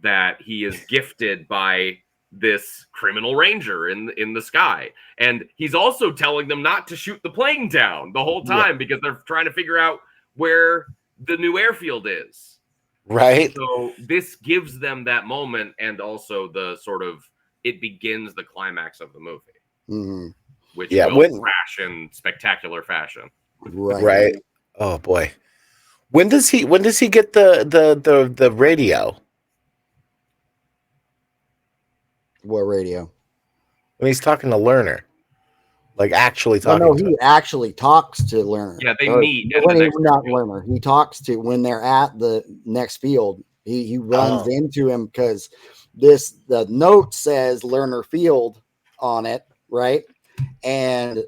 that he is gifted by this criminal ranger in the sky. And he's also telling them not to shoot the plane down the whole time because they're trying to figure out where the new airfield is. Right. So this gives them that moment, and also the sort of it begins the climax of the movie, which will crash in spectacular fashion. Right. Oh boy. When does he get the radio? What radio? When he's talking to Lerner. Like actually talking to he him. actually talks to Lerner. Yeah, they meet. When he's not Lerner. He talks to when they're at the next field. He runs into him because the note says Lerner Field on it, right? And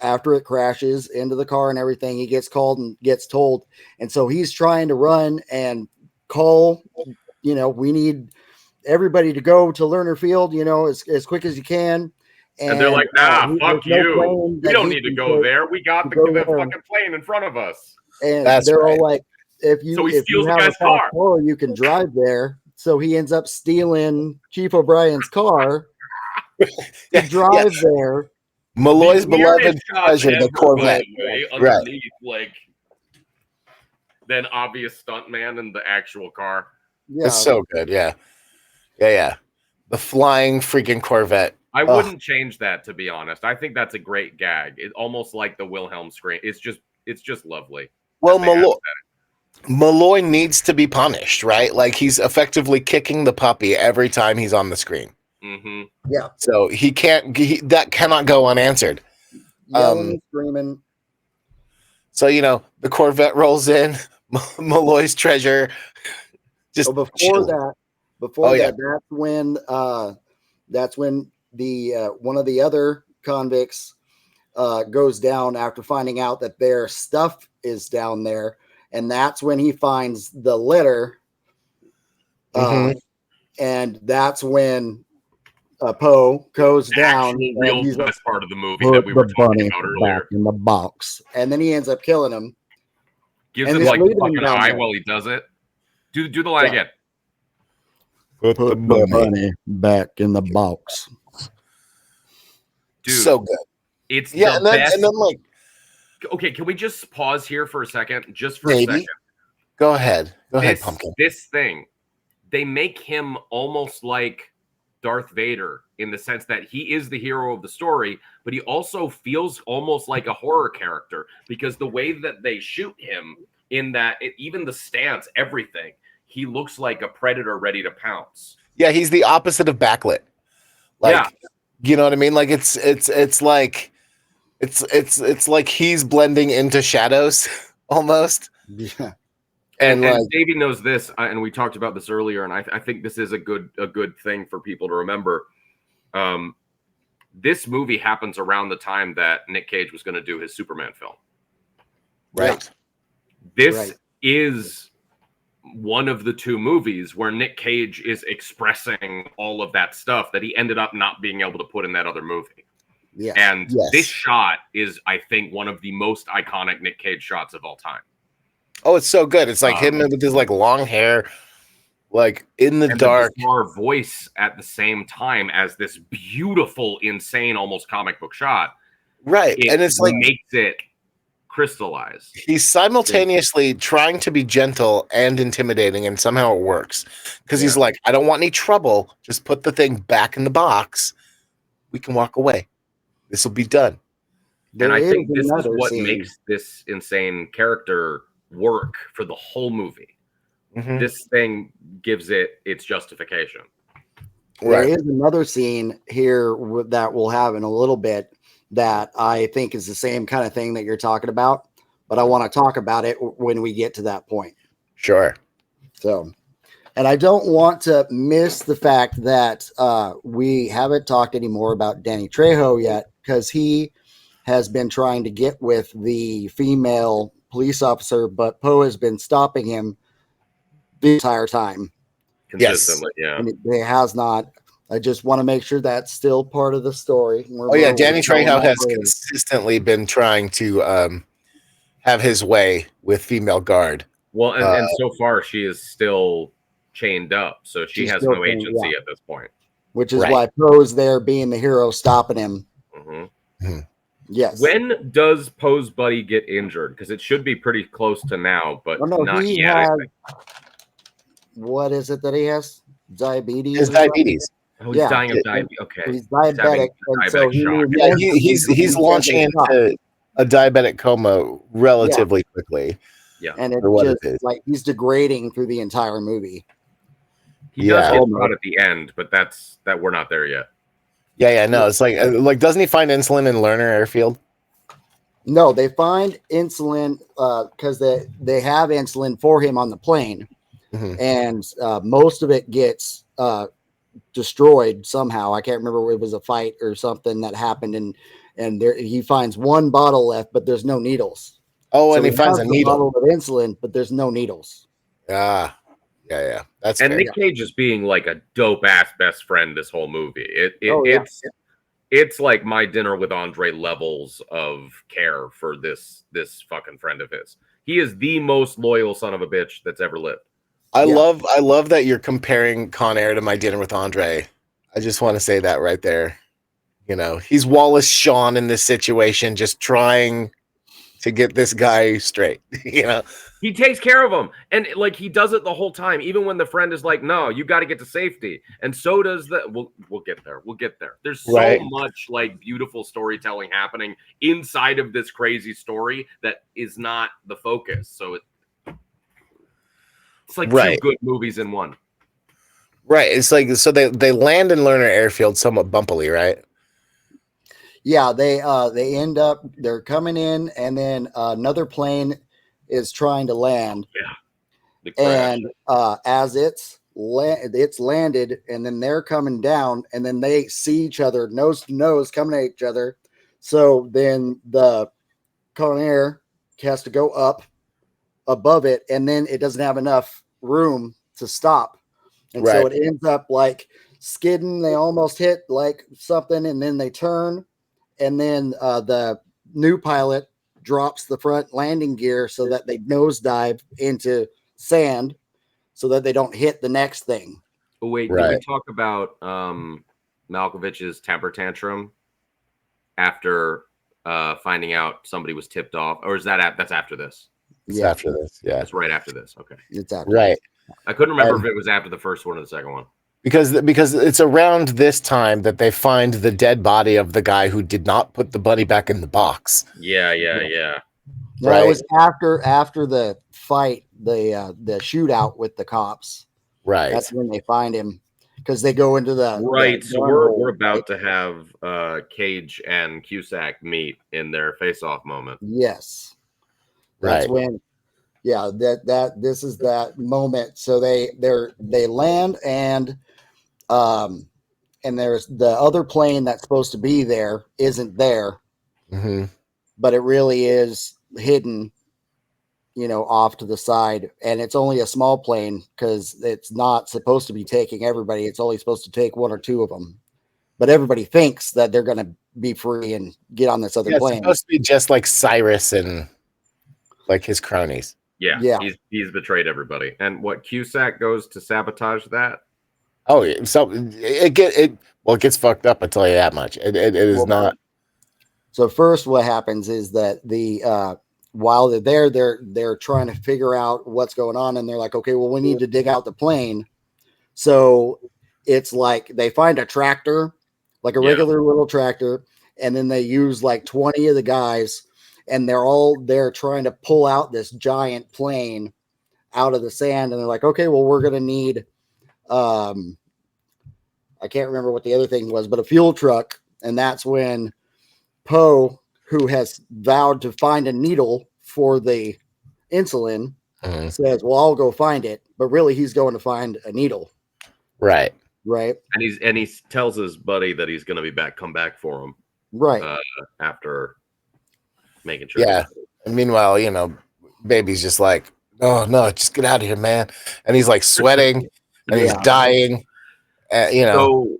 after it crashes into the car and everything, he gets called and gets told. And so he's trying to run and call, we need everybody to go to Lerner Field, as quick as you can. And they're like, nah, fuck there's no you. plane We that don't he need to can go take there. We got to go the there. fucking plane in front of us. And That's they're right. all like, if So he you steals the have a guy's fast car. you can drive there. So he ends up stealing Chief O'Brien's car to drive there. Malloy's The weirdest beloved shots treasure, the ever, Corvette. by the way, Right. underneath, like, then obvious stuntman in the actual car. Yeah, It's so good. Yeah. Yeah. The flying freaking Corvette. I Ugh. wouldn't change that, to be honest. I think that's a great gag. It's almost like the Wilhelm scream. It's just lovely. Well, that they added Malloy needs to be punished, right? Like he's effectively kicking the puppy every time he's on the screen. Mhm. yeah, So he can't. That cannot go unanswered. yelling and screaming. So the Corvette rolls in. Malloy's treasure. Just So before chill. that, Oh, yeah. that's when the one of the other convicts goes down after finding out that their stuff is down there, and that's when he finds the letter. Mhm. And that's when Poe goes down. Actual and real he's like, best part of the movie "Put that we were the talking bunny about back earlier. in the box," and then he ends up killing him. Gives and him just like the leaving him fucking down eye there. while he does it. Do the line again. Put Put the bunny back in the box. Dude, So good. it's Yeah, the best. and then like Okay, can we just pause here for a second? Just for maybe. a second. Go ahead, Pumpkin. This thing, they make him almost like Darth Vader in the sense that he is the hero of the story, but he also feels almost like a horror character because the way that they shoot him in that, even the stance, everything, he looks like a predator ready to pounce. Yeah, he's the opposite of backlit. Like, Yeah. you know what I mean? Like it's like it's like he's blending into shadows almost. Yeah. And like Davey knows this, and we talked about this earlier, and I think this is a good thing for people to remember. This movie happens around the time that Nick Cage was going to do his Superman film. right. This is one of the two movies where Nick Cage is expressing all of that stuff that he ended up not being able to put in that other movie. Yeah. And Yes. this shot is, I think, one of the most iconic Nick Cage shots of all time. Oh, it's so good. It's like him with his like long hair, like in the And dark. the bizarre voice at the same time as this beautiful, insane, almost comic book shot. Right. And it's like makes it crystallize. he's simultaneously trying to be gentle and intimidating, and somehow it works. Because he's like, I don't want any trouble. Just put the thing back in the box. We can walk away. This will be done. And I think this is another what scene. makes this insane character work for the whole movie. Mhm. This thing gives it its justification. There is another scene here that we'll have in a little bit that I think is the same kind of thing that you're talking about, but I want to talk about it when we get to that point. Sure. So, and I don't want to miss the fact that we haven't talked anymore about Danny Trejo yet, because he has been trying to get with the female police officer, but Poe has been stopping him the entire time. Consistently, yeah. And it has not. I just want to make sure that's still part of the story. Oh yeah, Danny Trejo has consistently been trying to have his way with female guard. Well, and so far she is still chained up, so she has no agency at this point. Which is why Poe's there being the hero, stopping him. Mm-hmm. Yes. When does Poe's buddy get injured? Because it should be pretty close to now, but not yet. What is it that he has? Diabetes? His diabetes. Oh, he's dying of diabetes. Okay. He's diabetic. He's launching into a diabetic coma relatively quickly. Yeah. And it's just like he's degrading through the entire movie. He does get caught at the end, but that we're not there yet. Yeah, no. It's like doesn't he find insulin in Lerner Airfield? No, they find insulin because they have insulin for him on the plane. Mm-hmm. And most of it gets destroyed somehow. I can't remember. It was a fight or something that happened, and there he finds one bottle left, but there's no needles. Oh, so and he finds a needle. Bottle of insulin, but there's no needles. Yeah. That's and fair. Nick Cage is being like a dope ass best friend this whole movie. it's like my dinner with Andre levels of care for this fucking friend of his. He is the most loyal son of a bitch that's ever lived. I Yeah. love that you're comparing Con Air to My Dinner with Andre. I just want to say that right there. You know, he's Wallace Shawn in this situation, just trying to get this guy straight. You know, He takes care of him, and like he does it the whole time, even when the friend is like, "No, you got to get to safety," and so does the. We'll get there. We'll get there. There's so Right. much like beautiful storytelling happening inside of this crazy story that is not the focus. So it's like Right. two good movies in one. right? It's like so they land in Lerner Airfield somewhat bumpily, right? Yeah, they end up they're coming in, and then another plane is trying to land, The crash. and as it's landed, and then they're coming down, and then they see each other nose to nose coming at each other. So then the Con Air has to go up above it, and then it doesn't have enough room to stop, and so Right. it ends up like skidding. They almost hit like something, and then they turn, and then the new pilot drops the front landing gear so that they nosedive into sand so that they don't hit the next thing. Oh, wait, did we Right. talk about Malkovich's temper tantrum after finding out somebody was tipped off, or is that's after this? It's Yeah, after this, yeah, That's right after this. Okay, it's after. right. I couldn't remember if it was after the first one or the second one. Because it's around this time that they find the dead body of the guy who did not put the bunny back in the box. Yeah. No, Right. it was after the fight, the shootout with the cops. Right. That's when they find him, because they go into the Right. the So gun we're hole, about right? to have Cage and Cusack meet in their face-off moment. Yes, that's Right. when. Yeah, this is that moment. So they land, and there's the other plane that's supposed to be there isn't there, Hmm. but it really is hidden, off to the side, and it's only a small plane because it's not supposed to be taking everybody. It's only supposed to take one or two of them, but everybody thinks that they're going to be free and get on this other Yeah, it's plane. supposed to be just like Cyrus and like his cronies. Yeah. He's betrayed everybody. And what, Cusack goes to sabotage that? Oh, yeah, so it gets fucked up. I tell you that much. It is Well, not. So first, what happens is that while they're there, they're trying to figure out what's going on, and they're like, okay, well, we need to dig out the plane. So it's like they find a tractor, like a regular little tractor, and then they use like 20 of the guys, and they're all there trying to pull out this giant plane out of the sand, and they're like, okay, well, we're gonna need I can't remember what the other thing was, but a fuel truck, and that's when Poe, who has vowed to find a needle for the insulin, Mhm. says, well, I'll go find it. But really, he's going to find a needle, Right. right? And he tells his buddy that he's going to come back for him Right. after making sure. Yeah. And meanwhile, baby's just like, oh no, just get out of here, man. And he's like sweating and he's Yeah. dying. So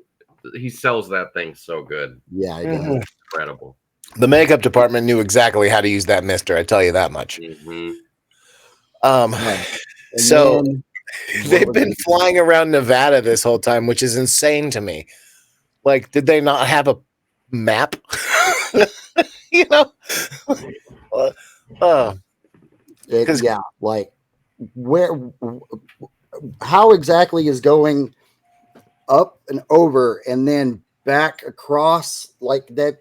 he sells that thing so good. Yeah, he does. Mhm. Incredible. The makeup department knew exactly how to use that mister. I tell you that much. Mhm. And So then- they've been flying around Nevada this whole time, which is insane to me. Like, did they not have a map? you know? yeah, like how exactly is going up and over and then back across like that?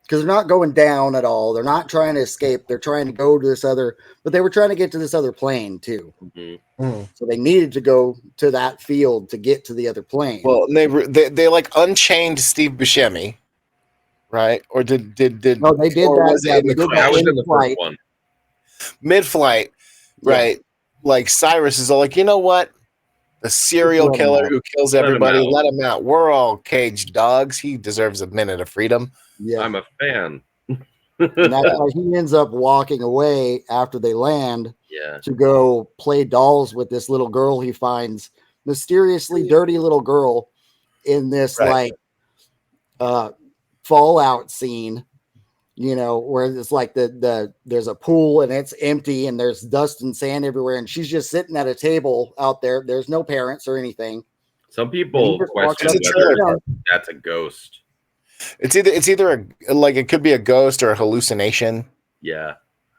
Because they're not going down at all. They're not trying to escape. They're trying to go to this other, but they were trying to get to this other plane too. Mhm. So they needed to go to that field to get to the other plane. Well, they like unchained Steve Buscemi, right? Or did no, they did or that. was it Yeah, in they the did crash? That that was in in the flight. first one. Mid-flight, right? Like Cyrus is all like, you know what? The serial Let him killer out. who kills Let him everybody, out. let him out. We're all caged dogs. He deserves a minute of freedom. Yeah, I'm a fan. and that's why he ends up walking away after they land Yeah. to go play dolls with this little girl he finds, mysteriously dirty little girl in this Right. like Fallout scene, you know, where it's like there's a pool and it's empty and there's dust and sand everywhere, and she's just sitting at a table out there. There's no parents or anything. Some people just walks question up to whether her. that's a ghost. It's either like it could be a ghost or a hallucination Yeah,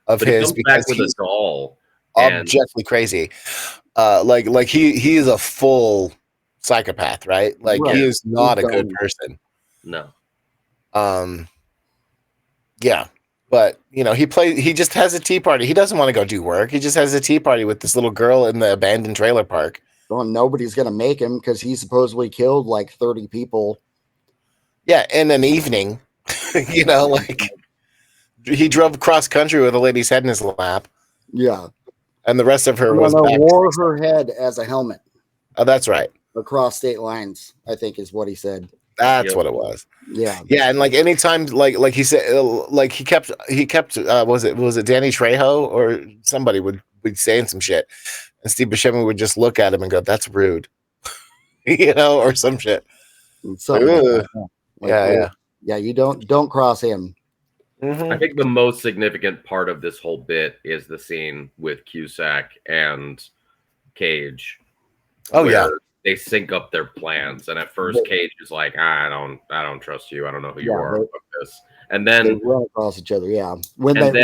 of but he his comes because back with he's a doll. And objectively crazy. Like he is a full psychopath, right? Like Right. he is not a He's good dumb. person. no, Yeah, but you know, he just has a tea party. He doesn't want to go do work. He just has a tea party with this little girl in the abandoned trailer park. Well, nobody's gonna make him because he supposedly killed like 30 people. Yeah, in an evening. You know, like he drove cross country with a lady's head in his lap, Yeah. and the rest of her No, was no, back. wore her head as a helmet Oh, that's right. across state lines, I think is what he said. That's Yep. what it was. Yeah. Yeah, and like anytime, like he said, like he kept. Was it Danny Trejo or somebody would saying some shit, and Steve Buscemi would just look at him and go, "That's rude," you know, or some shit. Something like Ugh. that. Like, Yeah. yeah, you don't cross him. Mhm. I think the most significant part of this whole bit is the scene with Cusack and Cage. Oh, where yeah. they sync up their plans, and at first Cage is like, I don't trust you. I don't know who you Yeah, are. they- Fuck this. And They then run across each other. Yeah. When And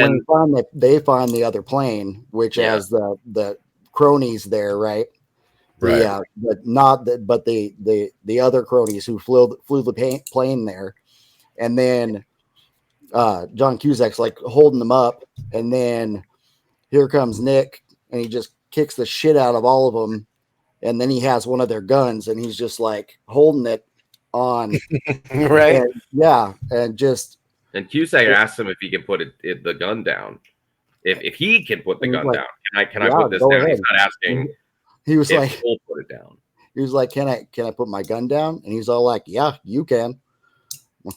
they find the other plane, which Yeah. has the cronies there, right? Right. But not the but the other cronies who flew the plane there, and then John Cusack's like holding them up, and then here comes Nick, and he just kicks the shit out of all of them, and then he has one of their guns, and he's just like holding it on, Right. and, yeah, and just and Cusack asks him if he can put the gun down. If he can put the He's gun like, down, can I yeah, put this go down? ahead. He's not asking he was if like, we'll put it down. he was like, can I put my gun down? And he's all like, yeah, you can.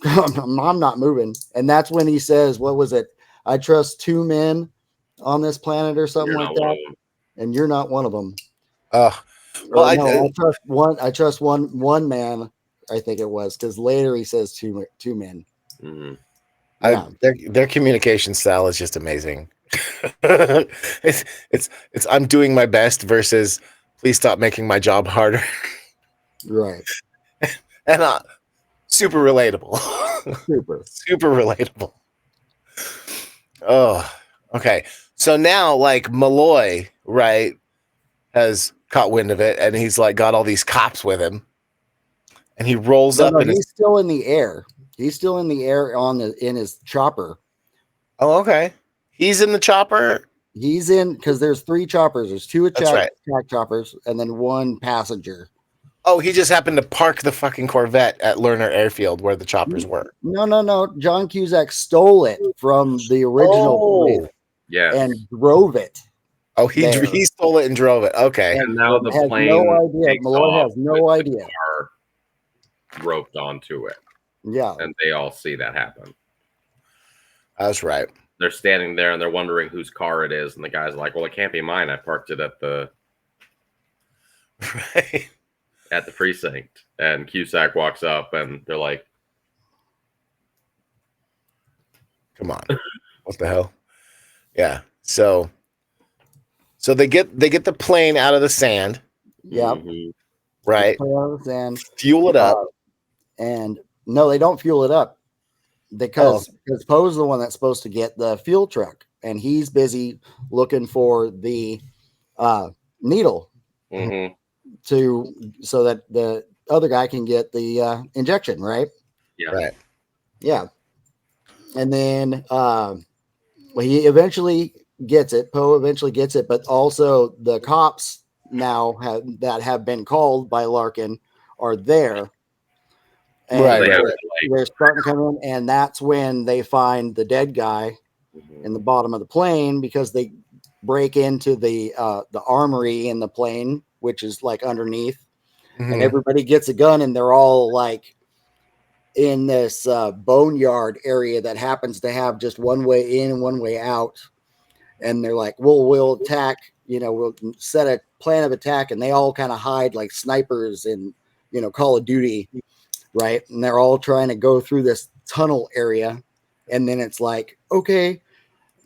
I'm not moving. And that's when he says, what was it? I trust 2 men on this planet or something You're like not one that. of them. And you're not one of them. Well, I trust one man, I think it was, because later he says two men. Mhm. Yeah. Their communication style is just amazing. it's I'm doing my best versus please stop making my job harder. Right. And super relatable. Super. Super relatable. Oh, okay. So now, like Malloy, right, has caught wind of it, and he's like got all these cops with him, and he rolls up in he's his. still in the air. He's still in the air in his chopper. Oh, okay. He's in the chopper. He's in because there's 3 choppers. There's 2 That's right. attack choppers and then 1 passenger. Oh, he just happened to park the fucking Corvette at Lerner Airfield where the choppers were. No. John Cusack stole it from the original plane Yeah. and drove it. Oh, he There. stole it and drove it. Okay. And now the has plane no idea. takes Malloy off has no with the idea. car roped onto it, Yeah. and they all see that happen. That's right. They're standing there and they're wondering whose car it is, and the guy's like, "Well, it can't be mine. I parked it at the Right. precinct." And Cusack walks up, and they're like, Come on. What the hell? Yeah. So they get the plane out of the sand, Yeah. "Mhm." right? And Fuel it up. and no, they don't fuel it up because Poe's the one that's supposed to get the fuel truck, and he's busy looking for the needle Mhm. so that the other guy can get the injection, right? Yeah. Right. Yeah. And then he eventually gets it. Poe eventually gets it, but also the cops now have been called by Larkin are there. And Right, They have right. to, like, they're starting to come in, and that's when they find the dead guy mhm. in the bottom of the plane because they break into the armory in the plane, which is like underneath, and Mhm. everybody gets a gun, and they're all like in this boneyard area that happens to have just one way in and one way out. And they're like, we'll attack, we'll set a plan of attack, and they all kind of hide like snipers in, Call of Duty, right? And they're all trying to go through this tunnel area, and then it's like, okay,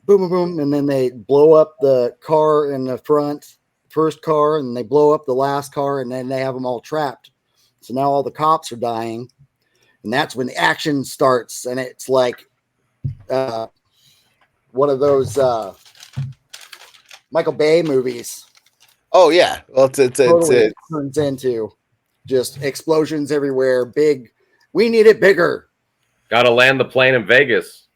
boom, boom, boom, and then they blow up the car in the first car, and they blow up the last car, and then they have them all trapped. So now all the cops are dying, and that's when the action starts, and it's like one of those Michael Bay movies. Oh yeah. Well, Totally turns into just explosions everywhere. Big. We need it bigger. Got to land the plane in Vegas.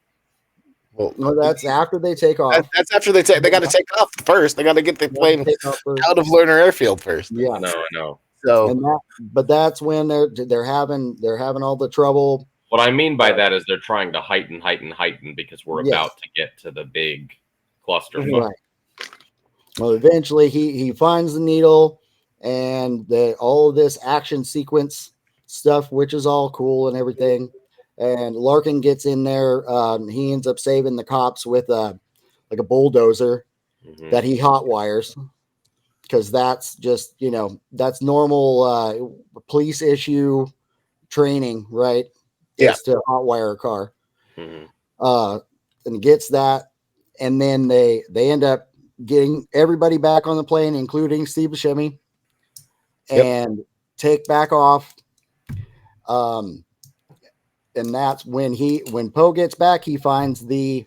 well, No, that's after they take off. that's after they got to take off first. They got to get the plane Take off first. out of Lerner Airfield first. Yeah. I know. So And but that's when they're having all the trouble. What I mean by that is they're trying to heighten because we're Yes. about to get to the big cluster. Right. Well, eventually he finds the needle, and all of this action sequence stuff, which is all cool and everything. And Larkin gets in there. He ends up saving the cops with like a bulldozer Mhm. that he hot wires, because that's just, that's normal police issue training, right? Yeah. Is to hot wire a car. Mhm. And gets that, and then they end up getting everybody back on the plane, including Steve Buscemi, and take back off. And that's when Poe gets back, he finds the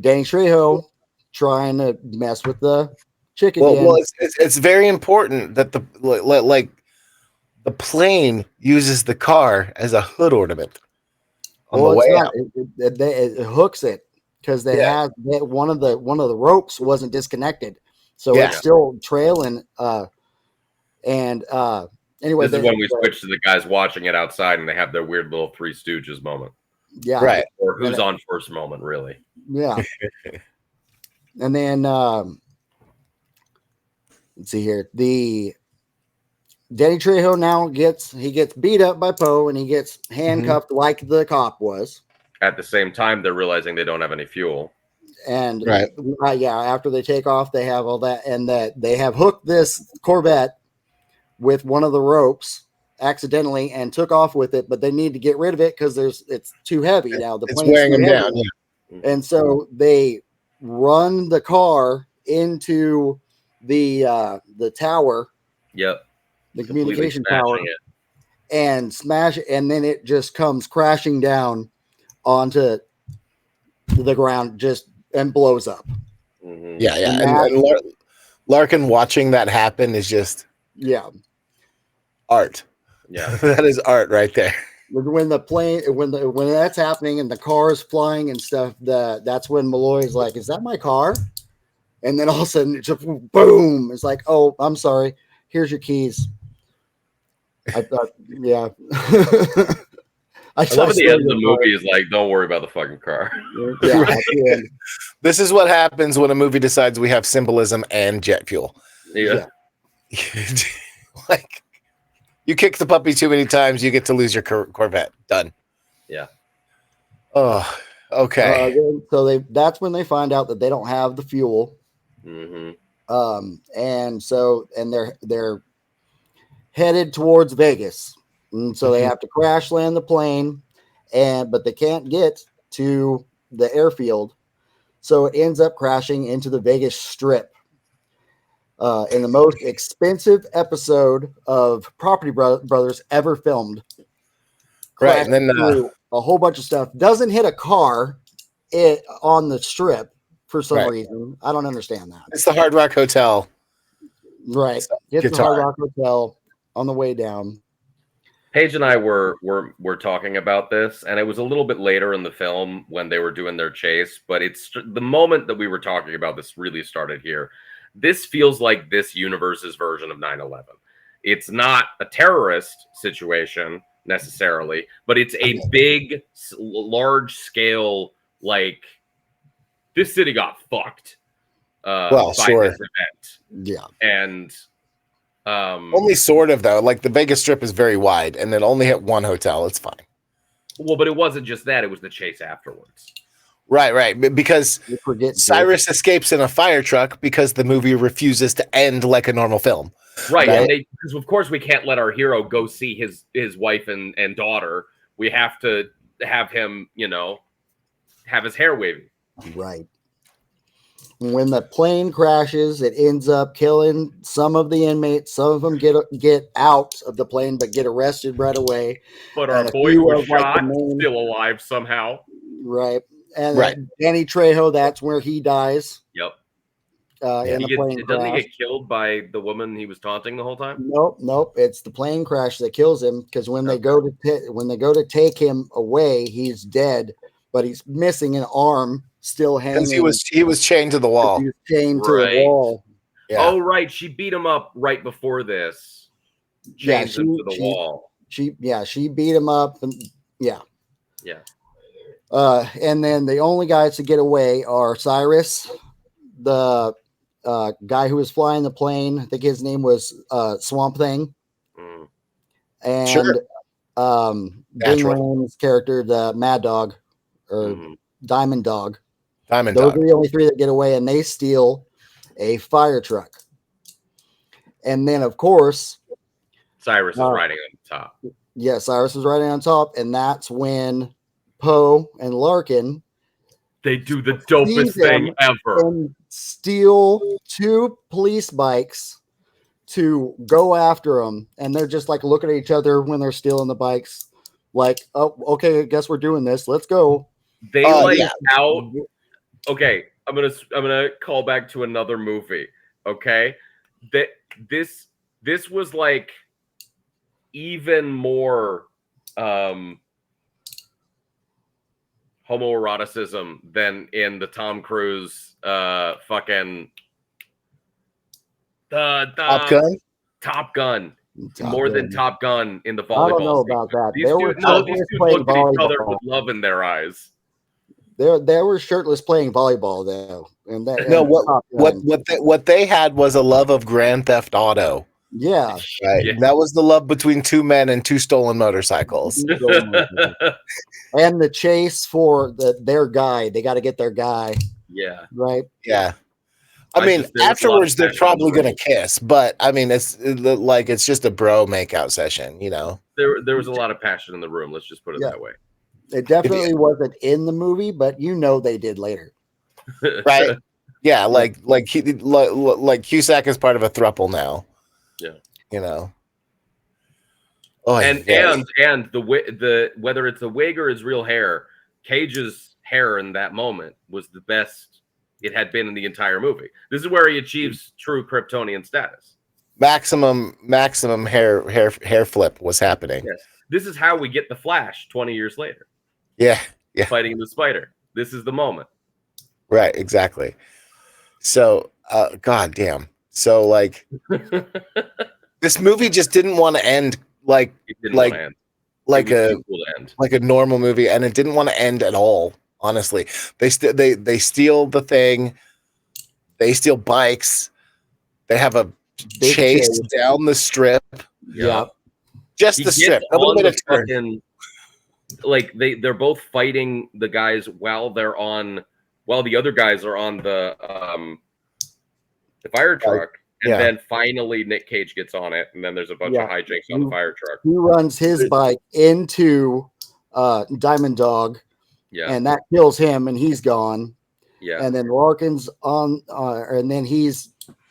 Danny Trejo trying to mess with the chick again. well, it's very important that the plane uses the car as a hood ornament on the way out. It hooks it because they Yeah. have one of the ropes wasn't disconnected, so Yeah. it's still trailing. Anyway, This is when we switch to the guys watching it outside, and they have their weird little Three Stooges moment, yeah, Right. or who's on first moment, really. yeah. And then let's see here. The Danny Trejo now gets beat up by Poe, and he gets handcuffed like the cop was. At the same time, they're realizing they don't have any fuel. And Right. After they take off, they have all that, and that they have hooked this Corvette with one of the ropes accidentally and took off with it, but they need to get rid of it because it's too heavy now. The It's plane's wearing too them heavy. down. Yeah. And so they run the car into the tower, Yep. the Completely communication smashing tower, it. and smash it, and then it just comes crashing down onto the ground, and blows up. Mhm. Yeah. And And Larkin watching that happen is just Yeah. art. Yeah. That is art right there. When the plane, when that's happening and the car is flying and stuff, that's when Malloy's like, "Is that my car?" And then all of a sudden, it's just boom. It's like, "Oh, I'm sorry. Here's your keys." I thought, yeah. I love at the end of the movie is like, don't worry about the fucking car. Yeah, at the end. This is what happens when a movie decides we have symbolism and jet fuel. Yeah. Like, you kick the puppy too many times, you get to lose your Corvette. Done. Yeah. Oh, okay. So that's when they find out that they don't have the fuel. hmm And they're headed towards Vegas, and so they have to crash land the plane, but they can't get to the airfield, so it ends up crashing into the Vegas Strip. In the most expensive episode of Property Brothers ever filmed. Right, and then through a whole bunch of stuff. Doesn't hit a car on the strip for some reason. I don't understand that. It's the Hard Rock Hotel. Right. Hits the Hard Rock Hotel on the way down. Paige and I were talking about this, and it was a little bit later in the film when they were doing their chase, but it's the moment that we were talking about this really started here. This feels like this universe's version of 9/11. It's not a terrorist situation necessarily, but it's a big, large scale, like, this city got fucked by this event. Yeah. And only sort of, though. Like, the Vegas Strip is very wide, and it only hit one hotel. It's fine. Well, but it wasn't just that. It was the chase afterwards. Right. Because Cyrus escapes in a fire truck because the movie refuses to end like a normal film. Right. And because of course we can't let our hero go see his wife and daughter. We have to, have him, have his hair wavy. Right. When the plane crashes, it ends up killing some of the inmates. Some of them get out of the plane, but get arrested right away. But And our a boy few who was of, like, the shot main- still alive somehow. Right. And Right. Danny Trejo, that's where he dies. Yep. In the plane Doesn't he crash. get killed by the woman he was taunting the whole time? Nope. It's the plane crash that kills him, because when they go to take him away, he's dead, but he's missing an arm still hanging. Because he was chained to the wall. He was chained to Right. the wall. Yeah. Oh, right. She beat him up right before this. Yeah, Chained him to the wall. She beat him up, and Yeah. And then the only guys to get away are Cyrus, the guy who was flying the plane. I think his name was Swamp Thing, Mm. and Sure. Bing Naturally. Lane's character, the Mad Dog or Mhm. Diamond Dog. Diamond Those Dog. are the only three that get away, and they steal a fire truck. And then, of course, Cyrus is riding on top. yeah, Cyrus is riding on top, and that's when Poe and Larkin They do the dopest Seize him thing ever. and steal 2 police bikes to go after them. And they're just like looking at each other when they're stealing the bikes, like, oh, okay, I guess we're doing this. Let's go. They yeah. out. Okay, I'm gonna call back to another movie. Okay, that this was like even more homoeroticism than in the Tom Cruise fucking the Top Gun. Top Gun. Top More Gun. than Top Gun in the I volleyball. don't know scene. about that. These They were dudes, no, these shirtless dudes playing looked at each other volleyball. with love in their eyes. They were shirtless playing volleyball though. And that No, and Top Gun. what they had was a love of Grand Theft Auto. Yeah. Right. Yeah. That was the love between 2 men and 2 stolen motorcycles. And the chase for their guy. They got to get their guy, Yeah. right? Yeah. I I mean, just- there was a lot of afterwards they're passion probably in the gonna kiss, but I mean, it's just a bro makeout session, you know. There was a lot of passion in the room. Let's just put it Yeah. that way. It definitely wasn't in the movie, but they did later. Right? Yeah, like Cusack is part of a throuple now. Yeah. You know. Oh, and yeah. and the whether it's a wig or his real hair, Cage's hair in that moment was the best it had been in the entire movie. This is where he achieves true Kryptonian status. maximum hair flip was happening. Yes. This is how we get the Flash 20 years later, Yeah. fighting the Spider. This is the moment. Right, exactly. So, god damn. So like this movie just didn't want to end like It didn't Like, want to end. like It was a too cool to end. like a normal movie, and it didn't want to end at all. Honestly, they steal the thing. They steal bikes. They have a Big chase chase. down the strip. Yeah. Just He the strip. gets A little on bit the of turn. fucking, like they're both fighting the guys while the other guys are on the fire truck, and yeah. then finally Nick Cage gets on it, and then there's a bunch of hijinks on the fire truck. He runs his bike into Diamond Dog, Yeah, and that kills him, and he's gone. yeah. And then Larkin's on, and then he's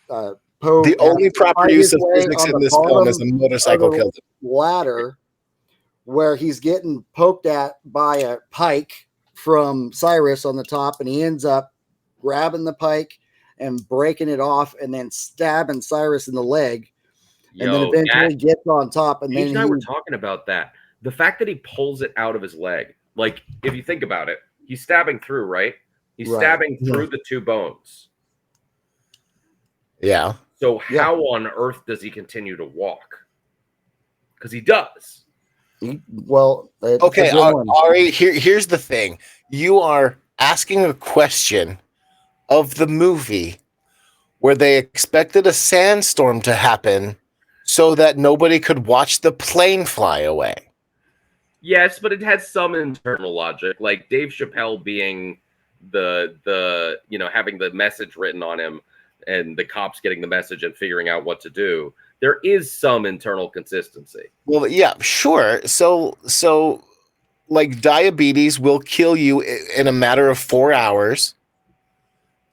Poe. The only proper find use his of way physics on in the this film bottom is a motorcycle of the killed him. ladder, where he's getting poked at by a pike from Cyrus on the top, and he ends up grabbing the pike and breaking it off, and then stabbing Cyrus in the leg, and then eventually gets on top, and Paige then and I were talking about that. The fact that he pulls it out of his leg, like if you think about it, he's stabbing through, right? He's Right. stabbing through the 2 bones. Yeah. So Yeah. how on earth does he continue to walk? Because he does. Okay, Ari, here's the thing. You are asking a question of the movie where they expected a sandstorm to happen so that nobody could watch the plane fly away. Yes, but it has some internal logic, like Dave Chappelle being the having the message written on him, and the cops getting the message and figuring out what to do. There is some internal consistency. Well, yeah, sure. So like diabetes will kill you in a matter of 4 hours,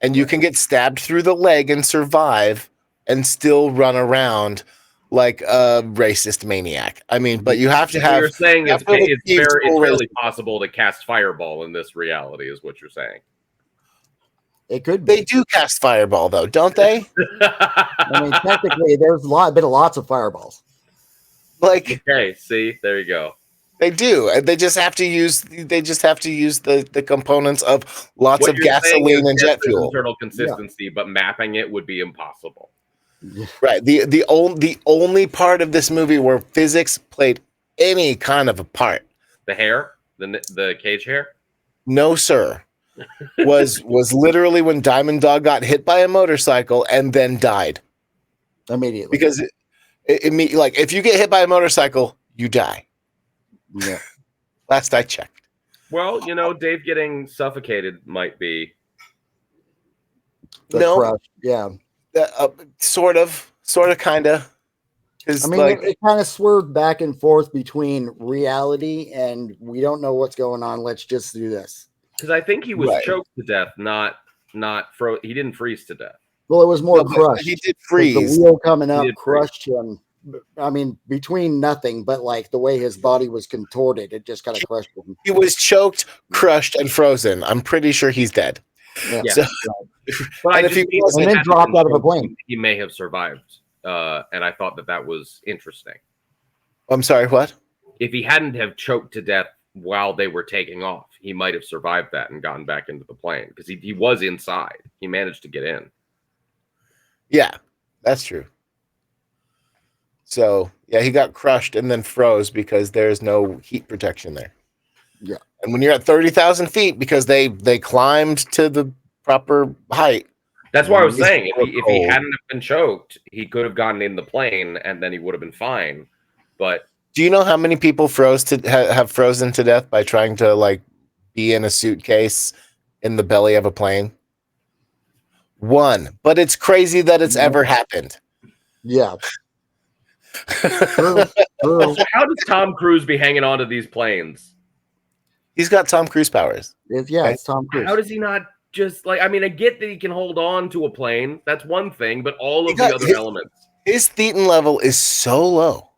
and you can get stabbed through the leg and survive and still run around like a racist maniac. I mean, but you have to So have. you're saying you it's, have to have it's achieved very full it's really racism. possible to cast fireball in this reality, is what you're saying. It could be. They do cast fireball though, don't they? I mean, technically, there's been lots of fireballs. Like Okay, see, there you go. they do. They just have to use. They just have to use the components of lots What of you're saying gasoline is, and yes, jet there's fuel. internal consistency, but mapping it would be impossible. Right. The only part of this movie where physics played any kind of a part, The hair, the cage hair. no sir, was literally when Diamond Dog got hit by a motorcycle and then died. Immediately. Because like if you get hit by a motorcycle, you die. Yeah. Last I checked. Well, Dave getting suffocated might be. The No. crush. Yeah. Sort of, kind of. I mean, it kind of swerved back and forth between reality and we don't know what's going on. Let's just do this. Because I think he was Right. choked to death, not he didn't freeze to death. Well, it was more No, but crushed. he did 'Cause freeze. The wheel coming up did crushed him. I mean, between nothing, but like the way his body was contorted, it just kind of crushed him. He was choked, crushed, and frozen. I'm pretty sure he's dead. Yeah. Yeah. So, But And I if he just mean wasn't- if And then hadn't dropped been out of a choked, plane. He may have survived, and I thought that was interesting. I'm sorry, what? If he hadn't have choked to death while they were taking off, he might have survived that and gotten back into the plane because he was inside. He managed to get in. Yeah, that's true. So, yeah, he got crushed and then froze because there's no heat protection there. Yeah. And when you're at 30,000 feet, because they climbed to the proper height. That's why I was It's saying so if he cold. hadn't have been choked, he could have gotten in the plane and then he would have been fine. But Do you know how many people have frozen to death by trying to like be in a suitcase in the belly of a plane? One, but it's crazy that it's ever happened. Yeah. True. True. so how does Tom Cruise be hanging on to these planes? He's got Tom Cruise powers. It's Tom Cruise. How does he not just I mean, I get that he can hold on to a plane. That's one thing, but all of the other elements. His thetan level is so low.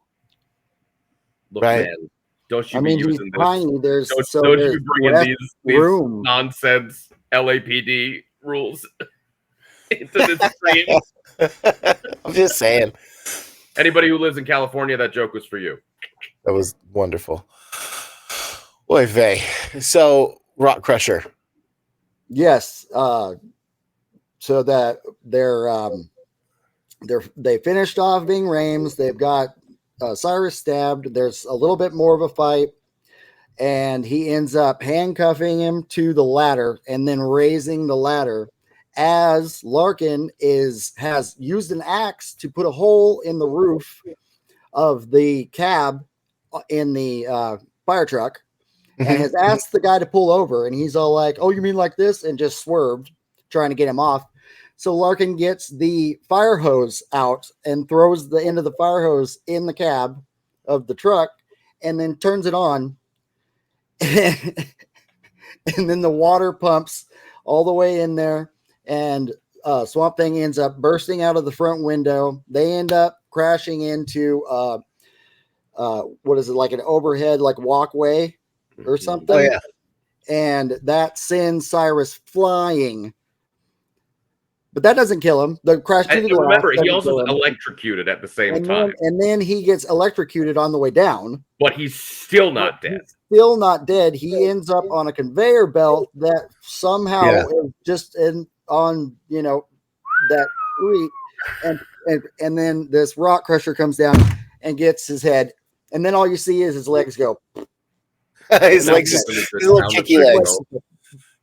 Look, Right. man, don't you I be mean, he's using this? tiny. There's Don't there's you be bringing less these room. nonsense LAPD rules into this stream? I'm just saying. Anybody who lives in California, that joke was for you. That was wonderful. Oy vey. So, Rock Crusher. Yes. So that they finished off being Rames. They've got Cyrus stabbed. There's a little bit more of a fight, and he ends up handcuffing him to the ladder and then raising the ladder as Larkin has used an axe to put a hole in the roof of the cab in the fire truck and has asked the guy to pull over, and he's all like, "Oh, you mean like this?" and just swerved, trying to get him off. So Larkin gets the fire hose out and throws the end of the fire hose in the cab of the truck and then turns it on. And then the water pumps all the way in there, and Swamp Thing ends up bursting out of the front window. They end up crashing into what is it, like an overhead like walkway or something? Oh, yeah. And that sends Cyrus flying. But that doesn't kill him. The crash And into the remember, glass he doesn't also kill is him. electrocuted at the same and time, then he gets electrocuted on the way down. but he's still not dead. He's still not dead. He ends up on a conveyor belt that somehow Yeah. is just on that street, and then this rock crusher comes down and gets his head, and then all you see is his legs go. His Now, legs just, this his little sound kicky effect, legs. though,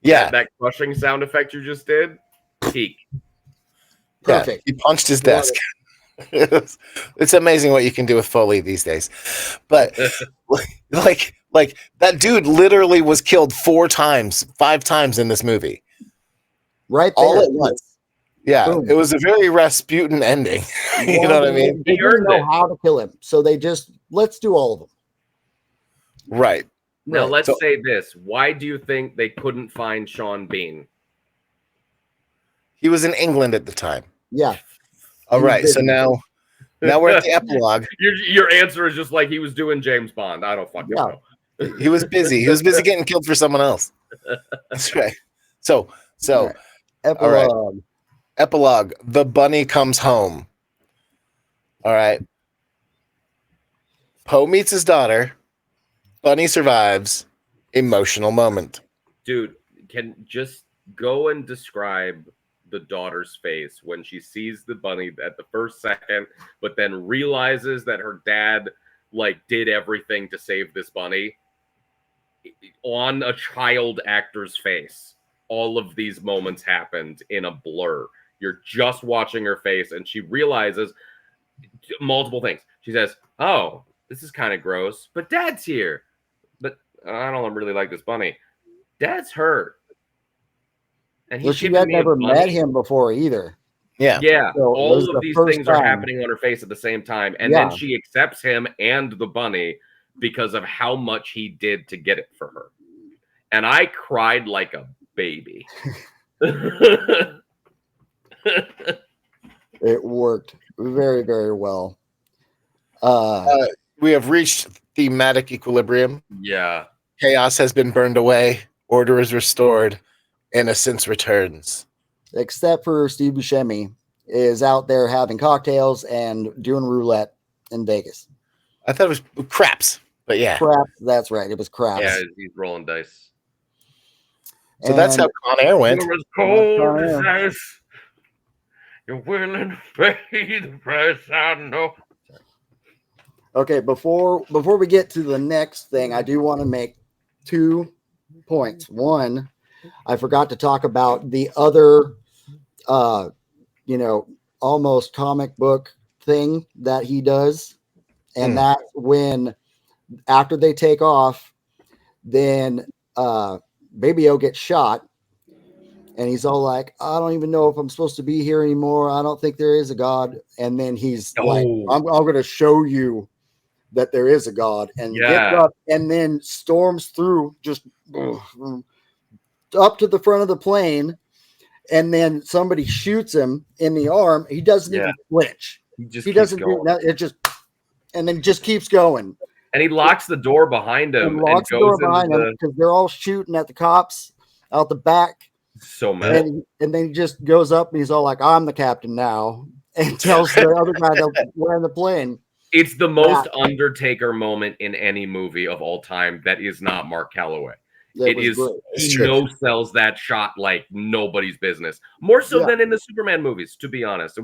Yeah. that crushing sound effect you just did, peak. Yeah, Perfect. he punched his Love desk. It's amazing what you can do with Foley these days. But like that dude literally was killed 5 times in this movie. Right All there. at once. Yeah, Boom. it was a very Rasputin ending. You know what I mean? They He earned didn't know it. how to kill him, so they just let's do all of them. Right. Now Right. let's So- say this. Why do you think they couldn't find Sean Bean? He was in England at the time. Yeah. All He was right. So busy. now we're at the epilogue. Your answer is just like he was doing James Bond. I don't fucking Yeah. know. He was busy. He was busy getting killed for someone else. That's right. So All right. all right. Epilogue. Epilogue. The bunny comes home. All right. Poe meets his daughter. Bunny survives. Emotional moment. Dude, can just go and describe the daughter's face when she sees the bunny at the first second, but then realizes that her dad like did everything to save this bunny. On a child actor's face, all of these moments happened in a blur. You're just watching her face, and she realizes multiple things. She says, "Oh, this is kind of gross, but Dad's here. But I don't really like this bunny. Dad's hurt, and Well, he's she giving had me a never bunny." met him before either. Yeah. Yeah, So it was all the of these first things are time. happening on her face at the same time, and Yeah. then she accepts him and the bunny because of how much he did to get it for her. And I cried like a baby. It worked very, very well. We have reached thematic equilibrium. Yeah. Chaos has been burned away. Order is restored. Innocence returns. Except for Steve Buscemi is out there having cocktails and doing roulette in Vegas. I thought it was craps, but yeah. Craps, that's right. It was craps. Yeah, he's rolling dice. So that's how Con Air went. You're as cold Con as Air. ice. You're willing to pay the price, I know. Okay, before we get to the next thing, I do want to make 2 points. One, I forgot to talk about the other almost comic book thing that he does. And that's when after they take off, then Baby O gets shot. And he's all like, I don't even know if I'm supposed to be here anymore. I don't think there is a God. And then he's like, I'm going to show you that there is a God. And gets up and then storms through just up to the front of the plane. And then somebody shoots him in the arm. He doesn't even flinch. He doesn't do that. It just, and then just keeps going. And he locks the door behind him And locks the door behind him because they're all shooting at the cops out the back. So mad. And then he just goes up and he's all like, I'm the captain now. And tells the other guy to land the plane. It's the most Undertaker moment in any movie of all time that is not Mark Calloway. It is great. He no-sells that shot like nobody's business. More so than in the Superman movies, to be honest. So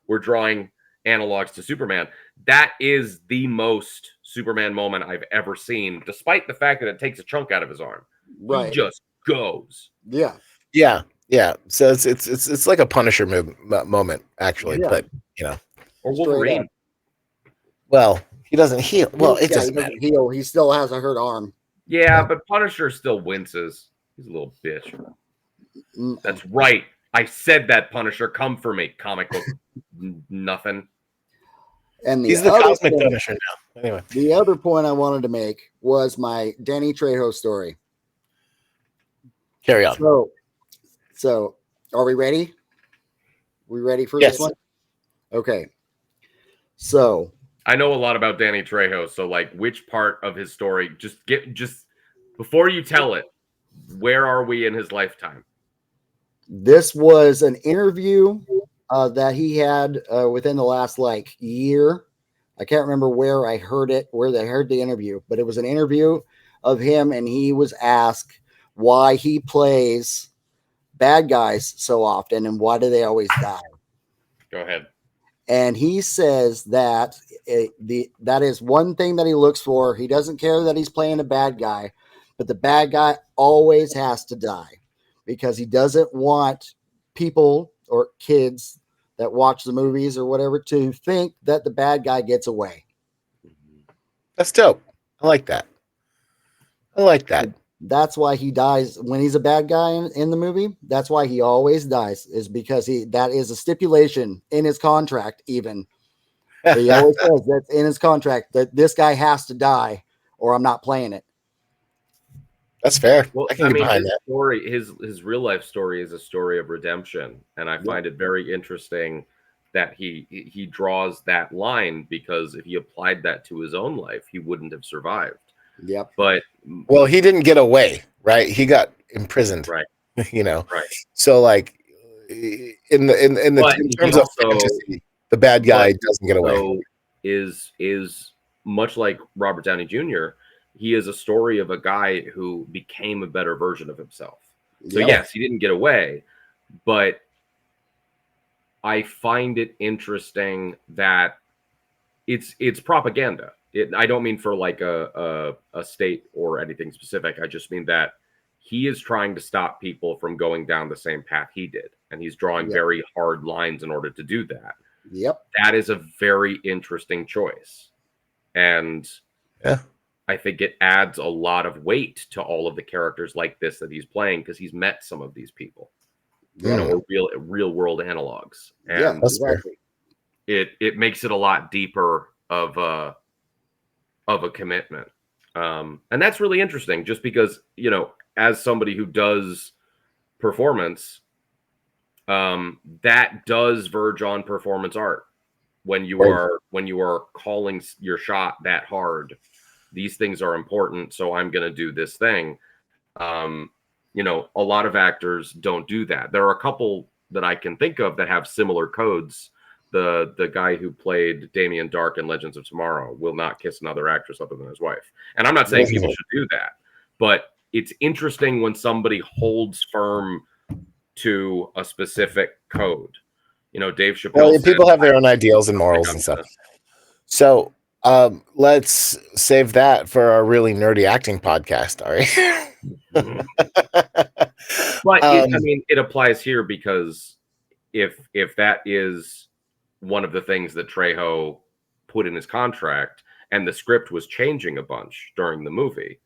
we're drawing analogs to Superman. That is the most Superman moment I've ever seen, despite the fact that it takes a chunk out of his arm. Right. He just goes. Yeah. So it's like a Punisher moment, actually. Yeah. But or Wolverine. Well, he doesn't heal. Well, it doesn't matter. Heal. He still has a hurt arm. Yeah, but Punisher still winces. He's a little bitch. That's right. I said that, Punisher. Come for me. Comic book nothing. And he's the cosmic Punisher now. Anyway, the other point I wanted to make was my Danny Trejo story. Carry on. So are we ready? We ready for this one? Okay. So I know a lot about Danny Trejo. So, like, which part of his story? Just before you tell it, where are we in his lifetime? This was an interview that he had within the last year. I can't remember where I heard it, where they heard the interview, but it was an interview of him, and he was asked why he plays bad guys so often and why do they always die. Go ahead. And he says that that is one thing that he looks for. He doesn't care that he's playing a bad guy, but the bad guy always has to die because he doesn't want people or kids that watch the movies or whatever to think that the bad guy gets away. That's dope. I like that. That's why he dies when he's a bad guy in the movie. That's why he always dies, is because that is a stipulation in his contract. Even he always says that's in his contract that this guy has to die, or I'm not playing it. That's fair. Well, I can get behind his that. story, his real life story is a story of redemption, and I find it very interesting that he draws that line, because if he applied that to his own life, he wouldn't have survived. Yep. But Well, he didn't get away, right? He got imprisoned, right, you know. right. So like in But in he terms of also- fantasy, the bad guy doesn't get away. So is much like Robert Downey Jr. He is a story of a guy who became a better version of himself. So Yep. yes, he didn't get away, but I find it interesting that it's propaganda. I don't mean for like a state or anything specific. I just mean that he is trying to stop people from going down the same path he did, and he's drawing Yep. very hard lines in order to do that. Yep. That is a very interesting choice, and Yeah. I think it adds a lot of weight to all of the characters like this that he's playing, because he's met some of these people, you know, or real world analogs, and Yeah, That's fair. exactly. it makes it a lot deeper of a commitment, and that's really interesting. Just because, you know, as somebody who does performance, that does verge on performance art. When you are calling your shot that hard, these things are important, so I'm going to do this thing. You know, a lot of actors don't do that. There are a couple that I can think of that have similar codes. The guy who played Damien Dark in Legends of Tomorrow will not kiss another actress other than his wife. And I'm not saying people should do that, but it's interesting when somebody holds firm to a specific code. You know, Dave Chappelle. Well, said, people have their own ideals and morals and stuff. So let's save that for our really nerdy acting podcast. All right. But I mean, it applies here, because if that is one of the things that Trejo put in his contract, and the script was changing a bunch during the movie,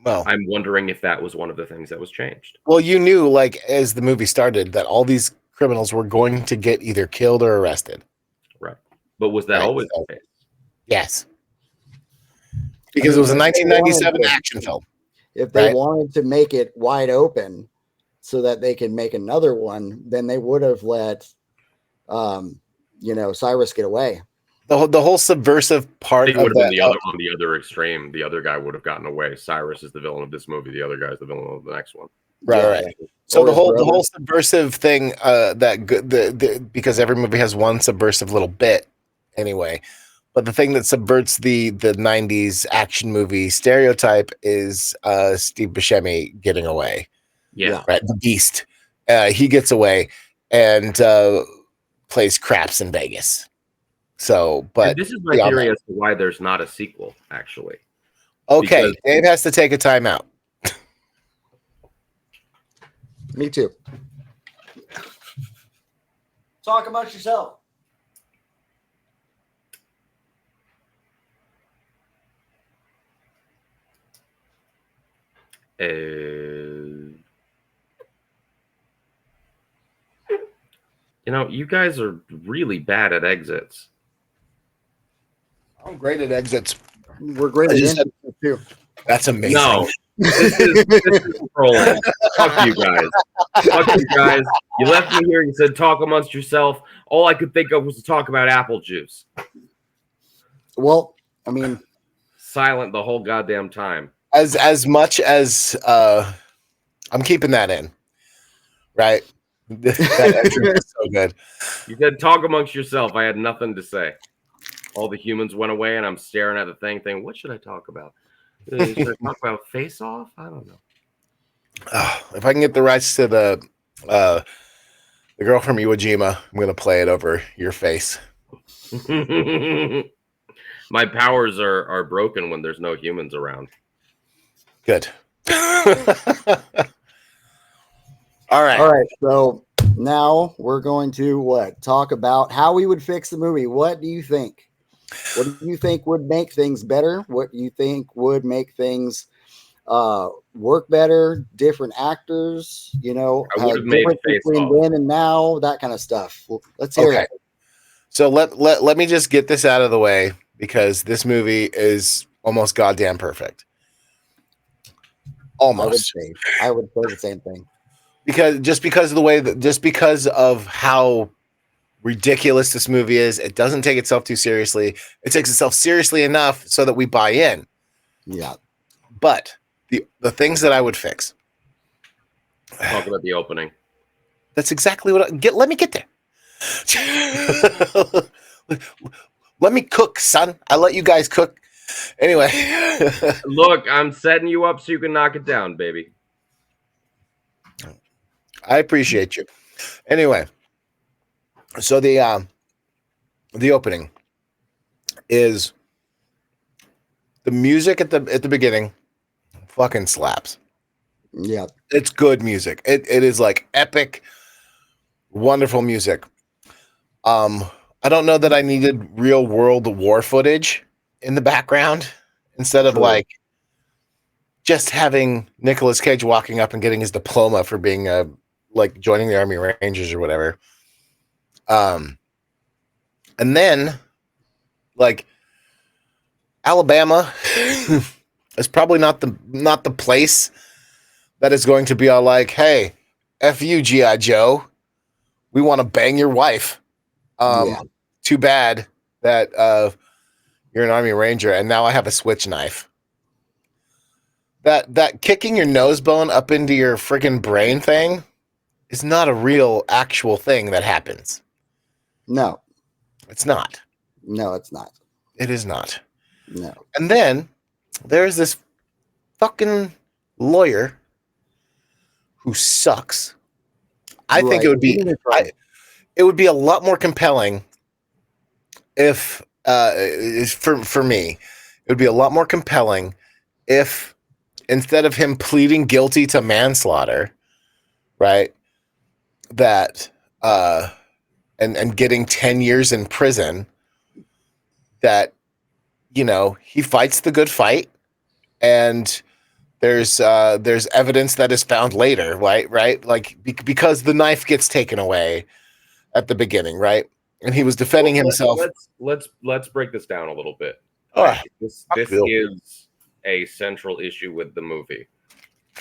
well, I'm wondering if that was one of the things that was changed. well, you knew, like, as the movie started, that all these criminals were going to get either killed or arrested. Right. But was that Right, always so- the case? Yes. Because it was a 1997 action film. If they Right. wanted to make it wide open so that they can make another one, then they would have let, you know, Cyrus get away. The whole subversive part It of would have been that, on the other extreme. The other guy would have gotten away. Cyrus is the villain of this movie. The other guy is the villain of the next one. right. So Or the his whole brother. subversive thing, because every movie has one subversive little bit anyway. But the thing that subverts the 90s action movie stereotype is Steve Buscemi getting away. Yeah. Right, the Beast. He gets away and plays craps in Vegas. So, but And this is my beyond theory that- as to why there's not a sequel, actually. okay, because- Dave has to take a timeout. Me too. Talk amongst yourself. You know, you guys are really bad at exits. I'm great at exits. We're great I at just intros, too. That's amazing. No, this is trolling. Fuck you guys. Fuck you guys. You left me here. You said talk amongst yourself. All I could think of was to talk about apple juice. Well, I mean, Silent the whole goddamn time. As much as I'm keeping that in, right? That entrance is so good. You said talk amongst yourself. I had nothing to say. All the humans went away, and I'm staring at the thing, thinking, what should I talk about? Should I talk about Face Off? I don't know. If I can get the rights to the girl from Iwo Jima, I'm gonna play it over your face. My powers are broken when there's no humans around. Good. All right. all right. So now we're going to talk about how we would fix the movie. What do you think? What do you think would make things better? What do you think would make things work better? Different actors, you know, I would have made difference Face between Off. then and now, that kind of stuff. Well, let's hear Okay. it. So let me just get this out of the way, because this movie is almost goddamn perfect. I would Almost. say the same thing. Because of how ridiculous this movie is, it doesn't take itself too seriously. It takes itself seriously enough so that we buy in. Yeah. But the things that I would fix. Talk about the opening. That's exactly what let me get there. Let me cook, son. I let you guys cook. Anyway. Look, I'm setting you up so you can knock it down, baby. I appreciate you. Anyway, so the opening is the music at the beginning fucking slaps. Yeah. It's good music. It is like epic, wonderful music. I don't know that I needed real world war footage in the background instead of True. like just having Nicolas Cage walking up and getting his diploma for being like joining the Army Rangers or whatever. And then like Alabama is probably not the place that is going to be all like, hey, F you, G.I. Joe. We want to bang your wife. Yeah. Too bad that you're an Army Ranger and now I have a switch knife. That kicking your nose bone up into your freaking brain thing is not a real actual thing that happens. No. It's not. No, it's not. It is not. No. And then there's this fucking lawyer who sucks. I think it would be it would be a lot more compelling if for me, it would be a lot more compelling if instead of him pleading guilty to manslaughter, right? That and getting 10 years in prison, that he fights the good fight and there's evidence that is found later, right? Like because the knife gets taken away at the beginning, right? And he was defending himself. Let's break this down a little bit. Oh, This is a central issue with the movie.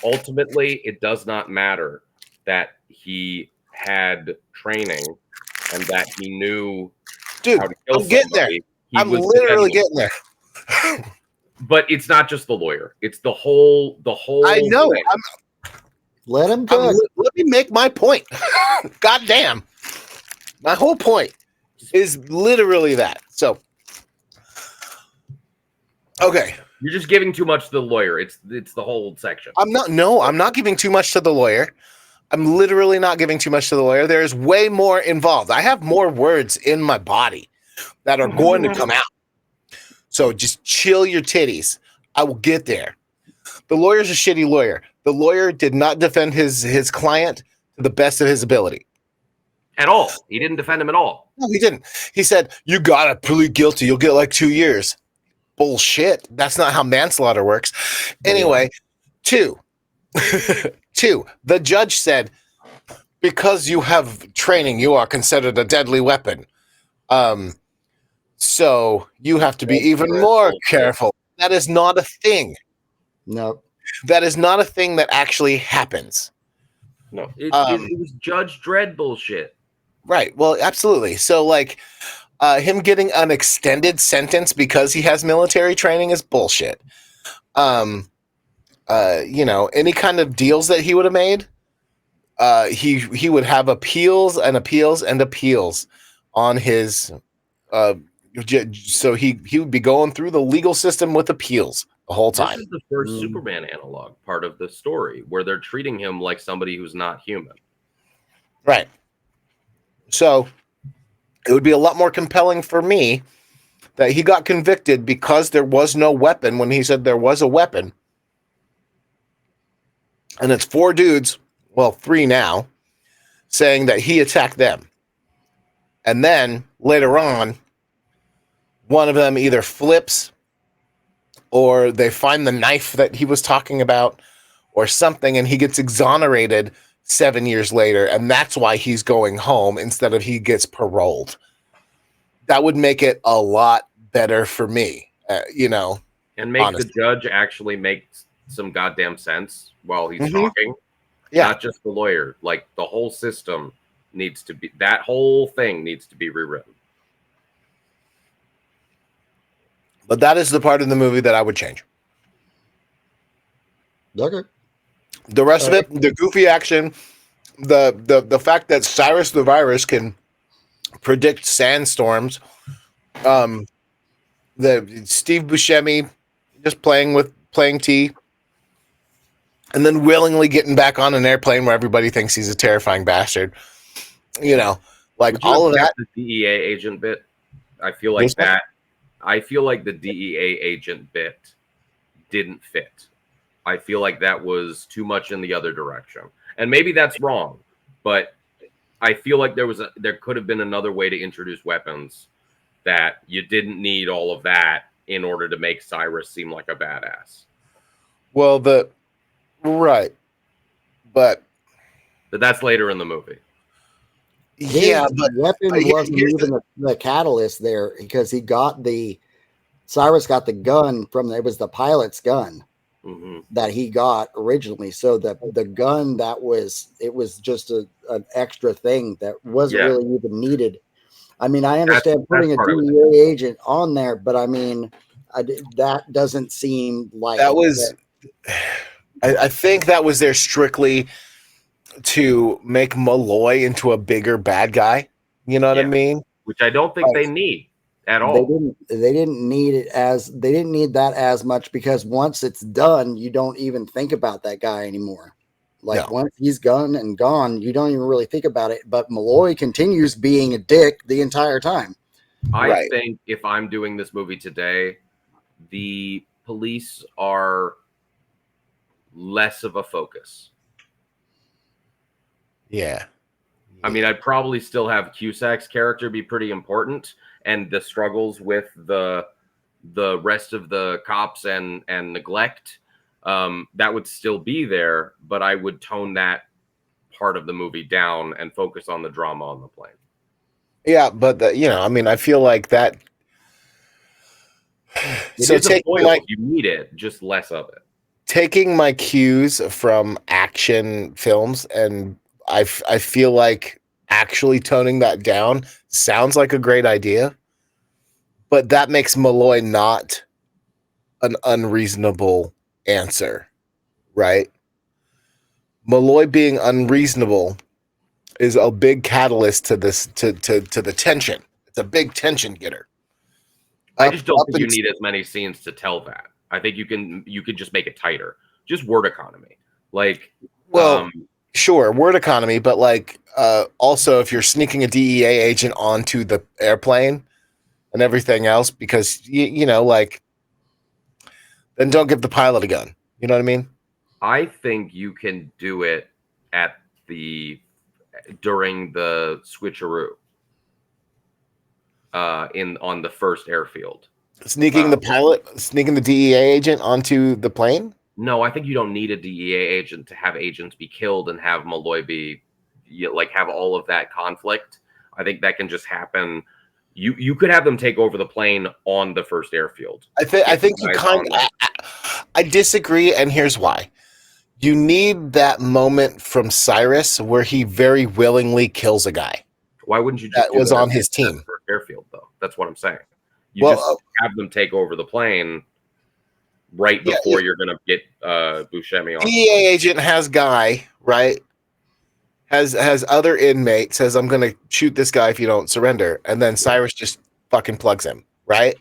Ultimately, it does not matter that he had training and that he knew dude, how to kill I'm getting there. somebody. I'm literally getting there. But it's not just the lawyer; it's the whole. I know. thing. Let him go. Let me make my point. God damn. My whole point is literally that. So, okay. You're just giving too much to the lawyer. It's the whole section. I'm not giving too much to the lawyer. I'm literally not giving too much to the lawyer. There's way more involved. I have more words in my body that are going to come out. So just chill your titties. I will get there. The lawyer's a shitty lawyer. The lawyer did not defend his client to the best of his ability. At all. He didn't defend him at all. No, he didn't. He said, you got to plead guilty. You'll get like 2 years. Bullshit. That's not how manslaughter works. Anyway, two, the judge said, because you have training, you are considered a deadly weapon. So you have to be even more careful. That is not a thing. No. That is not a thing that actually happens. No. It was Judge Dredd bullshit. Right. Well, absolutely. So like him getting an extended sentence because he has military training is bullshit. Any kind of deals that he would have made, he would have appeals and appeals and appeals on his so he would be going through the legal system with appeals the whole time. This is the first Superman analog part of the story where they're treating him like somebody who's not human. Right. So it would be a lot more compelling for me that he got convicted because there was no weapon when he said there was a weapon. And it's 4 dudes, well, 3 now, saying that he attacked them. And then later on, one of them either flips or they find the knife that he was talking about or something, and he gets exonerated 7 years later. And that's why he's going home instead of he gets paroled. That would make it a lot better for me, And make Honestly. the judge actually make some goddamn sense while he's Mhm. talking. Yeah. Not just the lawyer. Like the whole system needs to be, that whole thing needs to be rewritten. But that is the part of the movie that I would change. Okay. The rest of it, the goofy action, the fact that Cyrus the Virus can predict sandstorms, the Steve Buscemi just playing T, and then willingly getting back on an airplane where everybody thinks he's a terrifying bastard. You know, like Would you all of have that. kept the DEA agent bit? I feel like This one? that. I feel like the DEA agent bit didn't fit. I feel like that was too much in the other direction, and maybe that's wrong, but I feel like there could have been another way to introduce weapons that you didn't need all of that in order to make Cyrus seem like a badass. Well, right, but that's later in the movie. yeah, His weapon wasn't even the catalyst there, because Cyrus got the gun it was the pilot's gun that he got originally. So the gun it was just an extra thing that wasn't really even needed. I mean, I understand putting a DEA agent on there, but I mean, that doesn't seem like that was. I think that was there strictly to make Malloy into a bigger bad guy. You know what I mean? Which I don't think they need at all. They didn't need that as much, because once it's done, you don't even think about that guy anymore. Like once he's gone and gone, you don't even really think about it. But Malloy continues being a dick the entire time. I think if I'm doing this movie today, the police are less of a focus. Yeah. I mean, I'd probably still have Cusack's character be pretty important, and the struggles with the rest of the cops and neglect, that would still be there, but I would tone that part of the movie down and focus on the drama on the plane. Yeah, but I mean, I feel like that. So you need it, just less of it. Taking my cues from action films, and I feel like actually toning that down sounds like a great idea, but that makes Malloy not an unreasonable answer, right? Malloy being unreasonable is a big catalyst to this to the tension. It's a big tension getter. I just don't think you need as many scenes to tell that. I think you could just make it tighter. Just word economy. Like, sure, word economy, but like also if you're sneaking a DEA agent onto the airplane and everything else, because like, then don't give the pilot a gun. You know what I mean? I think you can do it during the switcheroo on the first airfield. Sneaking the DEA agent onto the plane? No, I think you don't need a DEA agent to have agents be killed and have Malloy have all of that conflict. I think that can just happen. You could have them take over the plane on the first airfield. I think you I disagree, and here's why. You need that moment from Cyrus where he very willingly kills a guy. Why wouldn't you just that was on his team? Airfield, though. That's what I'm saying. You just have them take over the plane right before you're going to get Buscemi on. DEA agent has guy, right? Has other inmate, says, I'm going to shoot this guy if you don't surrender. And then Cyrus just fucking plugs him, right?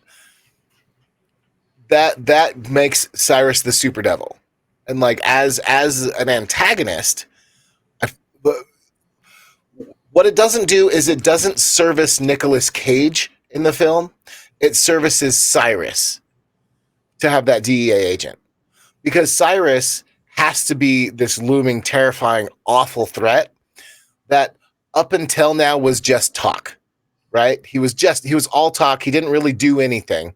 That makes Cyrus the super devil. And like as an antagonist, what it doesn't do is it doesn't service Nicolas Cage in the film. It services Cyrus to have that DEA agent, because Cyrus has to be this looming, terrifying, awful threat that up until now was just talk, right? He was all talk. He didn't really do anything.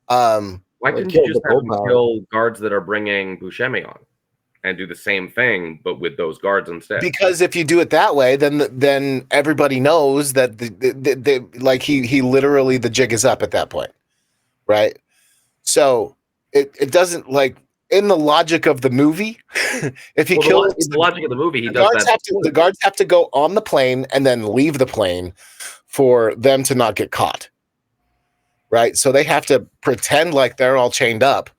Why couldn't you just have him kill guards that are bringing Buscemi on and do the same thing, but with those guards instead? Because if you do it that way, then everybody knows that he literally, the jig is up at that point, right? So it doesn't like in the logic of the movie. If he Well, kills the logic of the movie, he the does guards that. the guards have to go on the plane and then leave the plane for them to not get caught. Right? So they have to pretend like they're all chained up.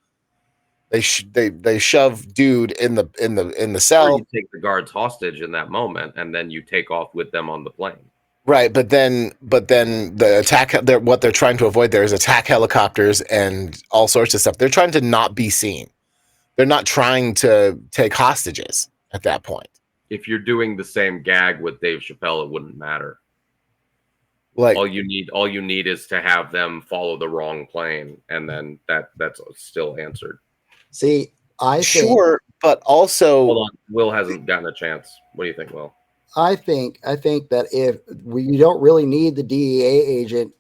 They shove dude in the Or cell. you take the guards hostage in that moment, and then you take off with them on the plane. Right, but then the attack. What they're trying to avoid there is attack helicopters and all sorts of stuff. They're trying to not be seen. They're not trying to take hostages at that point. If you're doing the same gag with Dave Chappelle, it wouldn't matter. Like all you need is to have them follow the wrong plane, and then that's still answered. See, I think, sure, but also Hold on, Will hasn't gotten a chance. What do you think, Will? I think that if you don't really need the DEA agent,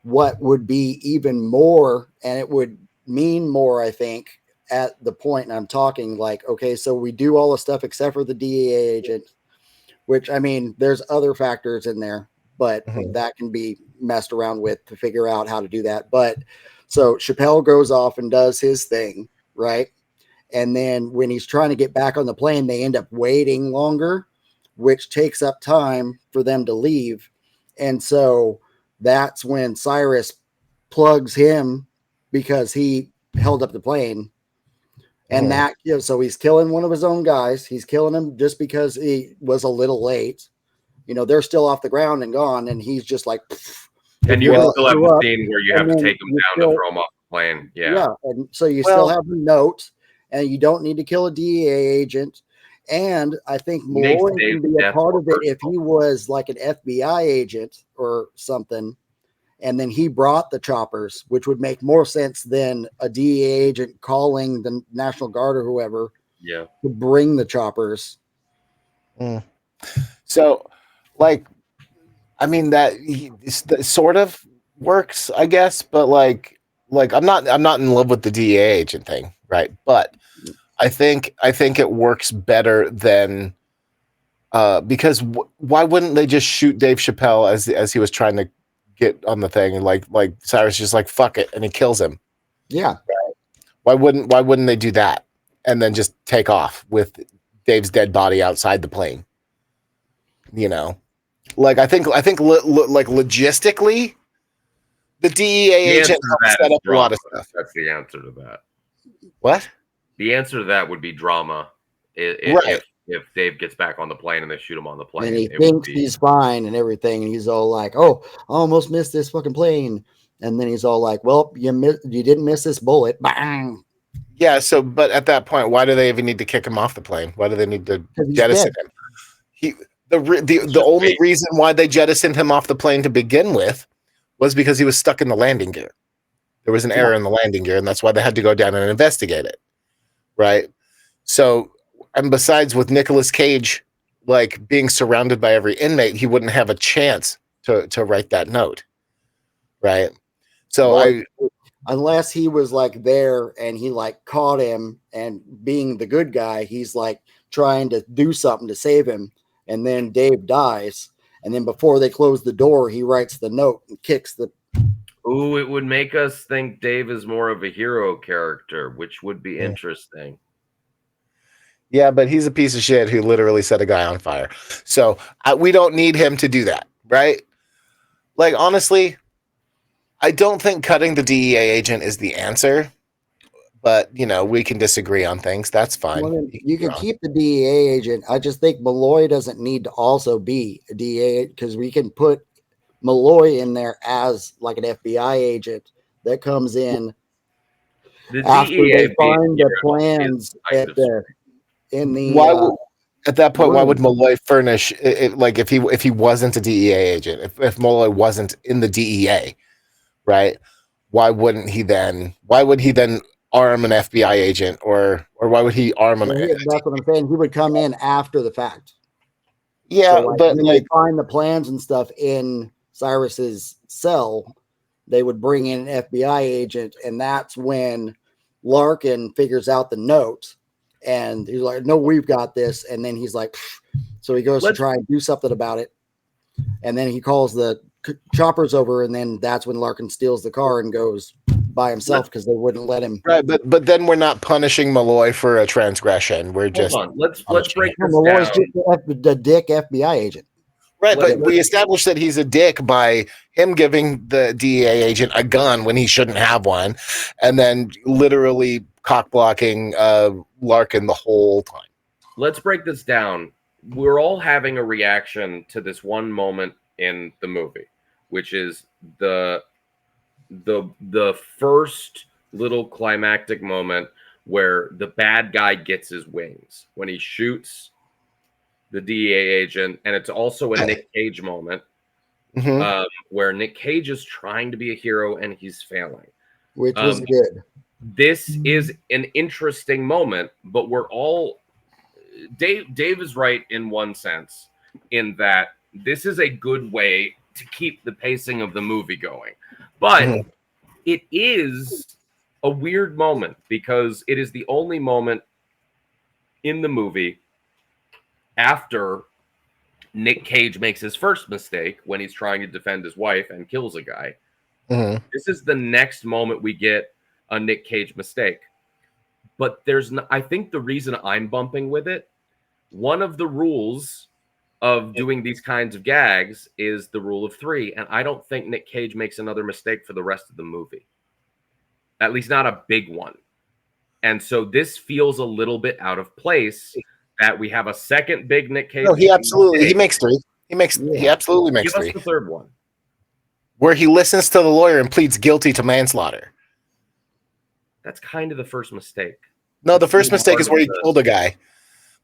what would be even more, and it would mean more, I think, at the point I'm talking like, okay, so we do all the stuff except for the DEA agent, which I mean, there's other factors in there, but that can be messed around with to figure out how to do that. But so Chappelle goes off and does his thing, right? And then when he's trying to get back on the plane, they end up waiting longer, which takes up time for them to leave. And so that's when Cyrus plugs him because he held up the plane. And that, you know, so he's killing one of his own guys. He's killing him just because he was a little late. You know, they're still off the ground and gone, and he's just like. And you still have the scene where you have to take him down to throw him off the plane. Yeah. And so you still have the note, and you don't need to kill a DEA agent. And I think Malloy can be a part of it if he was like an FBI agent or something. And then he brought the choppers, which would make more sense than a DEA agent calling the National Guard or whoever to bring the choppers. So, like, I mean, that sort of works, I guess, but like I'm not in love with the DEA agent thing, right? But I think it works better than because why wouldn't they just shoot Dave Chappelle as he was trying to get on the thing, and like Cyrus just like fuck it and he kills him? Yeah. Why wouldn't they do that and then just take off with Dave's dead body outside the plane? You know, like I think like logistically, the DEA agent set up a lot of stuff. That's the answer to that. What? The answer to that would be drama. If Dave gets back on the plane and they shoot him on the plane, and he thinks he's fine and everything, and he's all like, "Oh, I almost missed this fucking plane," and then he's all like, "Well, you didn't miss this bullet." Bang. Yeah. So, but at that point, why do they even need to kick him off the plane? Why do they need to jettison him? The only reason why they jettisoned him off the plane to begin with was because he was stuck in the landing gear. There was an error in the landing gear, and that's why they had to go down and investigate it. Right. So, and besides, with Nicolas Cage, like being surrounded by every inmate, he wouldn't have a chance to write that note. Right. So unless he was like there and he like caught him and being the good guy, he's like trying to do something to save him. And then Dave dies. And then before they close the door, he writes the note and kicks the. Ooh, it would make us think Dave is more of a hero character, which would be interesting. Yeah, but he's a piece of shit who literally set a guy on fire. So we don't need him to do that, right? Like, honestly, I don't think cutting the DEA agent is the answer. But, you know, we can disagree on things. That's fine. Well, you can keep the DEA agent. I just think Malloy doesn't need to also be a DEA because we can put Malloy in there as like an FBI agent that comes in after they find the plans at that point, why would Malloy furnish it, like if he wasn't a DEA agent, if Malloy wasn't in the DEA, right? Why would he then arm an FBI agent or why would he arm him? That's what I'm saying. He would come in after the fact. Yeah, so, but when they find the plans and stuff in Cyrus's cell, they would bring in an FBI agent, and that's when Larkin figures out the note, and he's like, "No, we've got this." And then he's like, pfft. So he goes to try and do something about it, and then he calls the choppers over, and then that's when Larkin steals the car and goes by himself because they wouldn't let him. Right, but then we're not punishing Malloy for a transgression. We're just Hold on. Let's break this Malloy's down. just the dick FBI agent. right. let's- But we established that he's a dick by him giving the DEA agent a gun when he shouldn't have one, and then literally cock blocking Larkin the whole time. Let's break this down. We're all having a reaction to this one moment in the movie, which is the first little climactic moment where the bad guy gets his wings when he shoots the DEA agent, and it's also a Nick Cage moment Mhm. where Nick Cage is trying to be a hero and he's failing. Which was good. This is an interesting moment, but we're all Dave is right in one sense, in that this is a good way to keep the pacing of the movie going. But Mhm. it is a weird moment because it is the only moment in the movie after Nick Cage makes his first mistake when he's trying to defend his wife and kills a guy. Mhm. This is the next moment we get a Nick Cage mistake. But I think the reason I'm bumping with it, one of the rules of doing these kinds of gags is the rule of three. And I don't think Nick Cage makes another mistake for the rest of the movie. At least not a big one. And so this feels a little bit out of place that we have a second big Nick Cage. No, he mistake. makes three. He absolutely makes Give us three. the third one. Where he listens to the lawyer and pleads guilty to manslaughter. That's kind of the first mistake. No, the first mistake is where he killed a guy.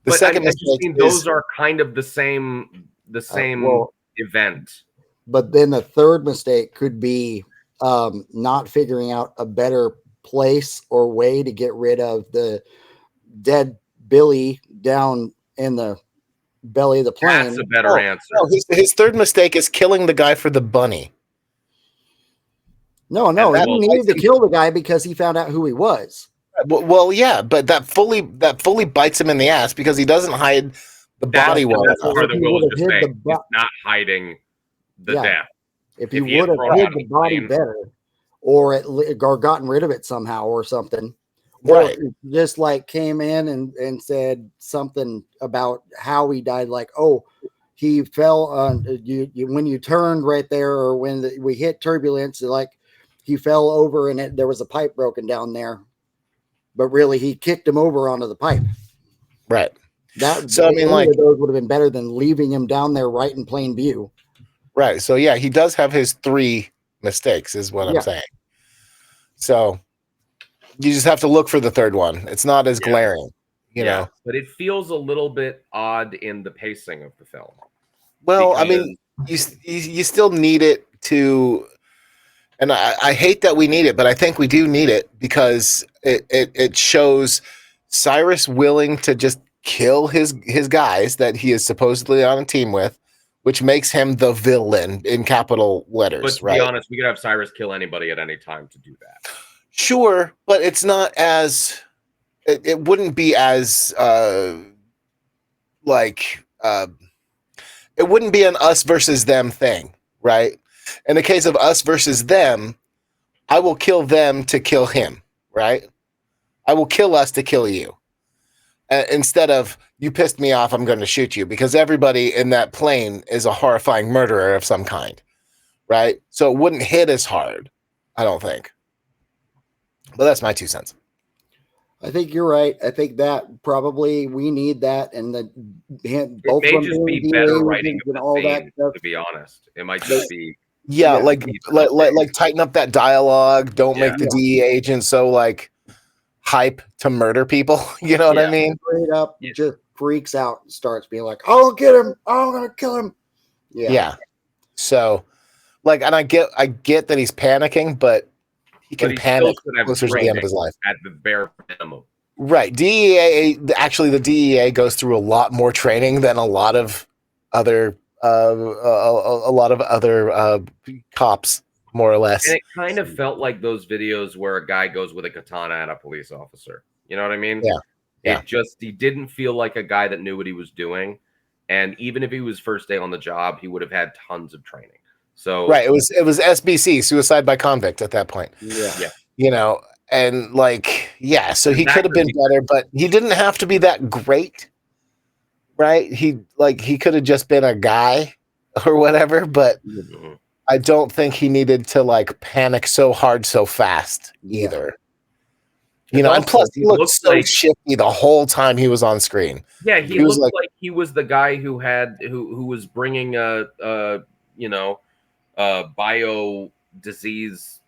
The But second I just mistake mean is those are kind of the same Well, event. but then the third mistake could be not figuring out a better place or way to get rid of the dead Billy down in the belly of the plane. That's a better answer. No, his third mistake is killing the guy for the bunny. No, And that he needed to kill the guy because he found out who he was. Well, yeah, but that fully bites him in the ass because he doesn't hide the body well That's enough. where the He Will would've is just hid saying the he's not hiding the Yeah. death. If If he he had would have thrown hid out the of the body plane. better, or or gotten rid of it somehow or something, or Right. just like came in and said something about how he died, like, oh, he fell on you when you turned right there, or when we hit turbulence, like he fell over and there was a pipe broken down there, but really he kicked him over onto the pipe. Right. That So, I mean, any like- of those would have been better than leaving him down there right in plain view. Right. So yeah, he does have his three mistakes, is what Yeah. I'm saying. So you just have to look for the third one. It's not as glaring, you know. But it feels a little bit odd in the pacing of the film. Well, I mean, you still need it to, and I hate that we need it, but I think we do need it because it shows Cyrus willing to just kill his guys that he is supposedly on a team with, which makes him the villain in capital letters. But to right? be honest, we could have Cyrus kill anybody at any time to do that. Sure, but it's not as it wouldn't be as it wouldn't be an us versus them thing, right? In the case of us versus them, I will kill them to kill him, right? I will kill us to kill you. Instead of you pissed me off, I'm going to shoot you, because everybody in that plane is a horrifying murderer of some kind, right? So it wouldn't hit as hard, I don't think. But that's my 2 cents. I think you're right. I think that probably we need that, and It both may of them just be being better DA writing agents of and the all that scene, stuff. to be honest. It might just be Yeah, Yeah. like tighten up that dialogue. Don't make the Yeah. DEA agent so like hype to murder people. You know what I Yeah. mean? Straight up, Yeah. just freaks out and starts being like, "I'll get him! I'm gonna kill him!" Yeah. So, like, and I get that he's panicking, but he can But he panic still could have closer to the end of his training life. at the bare minimum. Right. Actually, the DEA goes through a lot more training than a lot of other cops, more or less. And it kind of felt like those videos where a guy goes with a katana at a police officer. You know what I mean? Yeah. Yeah. He didn't feel like a guy that knew what he was doing. And even if he was first day on the job, he would have had tons of training. So Right. It was SBC, suicide by convict, at that point. Yeah. you know, and like, yeah, so he could have been Exactly. better, but he didn't have to be that great, right? He could have just been a guy or whatever, but Mhm. I don't think he needed to like panic so hard so fast either. You And know, and also, plus he he looked looked so like shifty the whole time he was on screen. yeah, he He was looked like, like he was the guy who was bringing a you know bio disease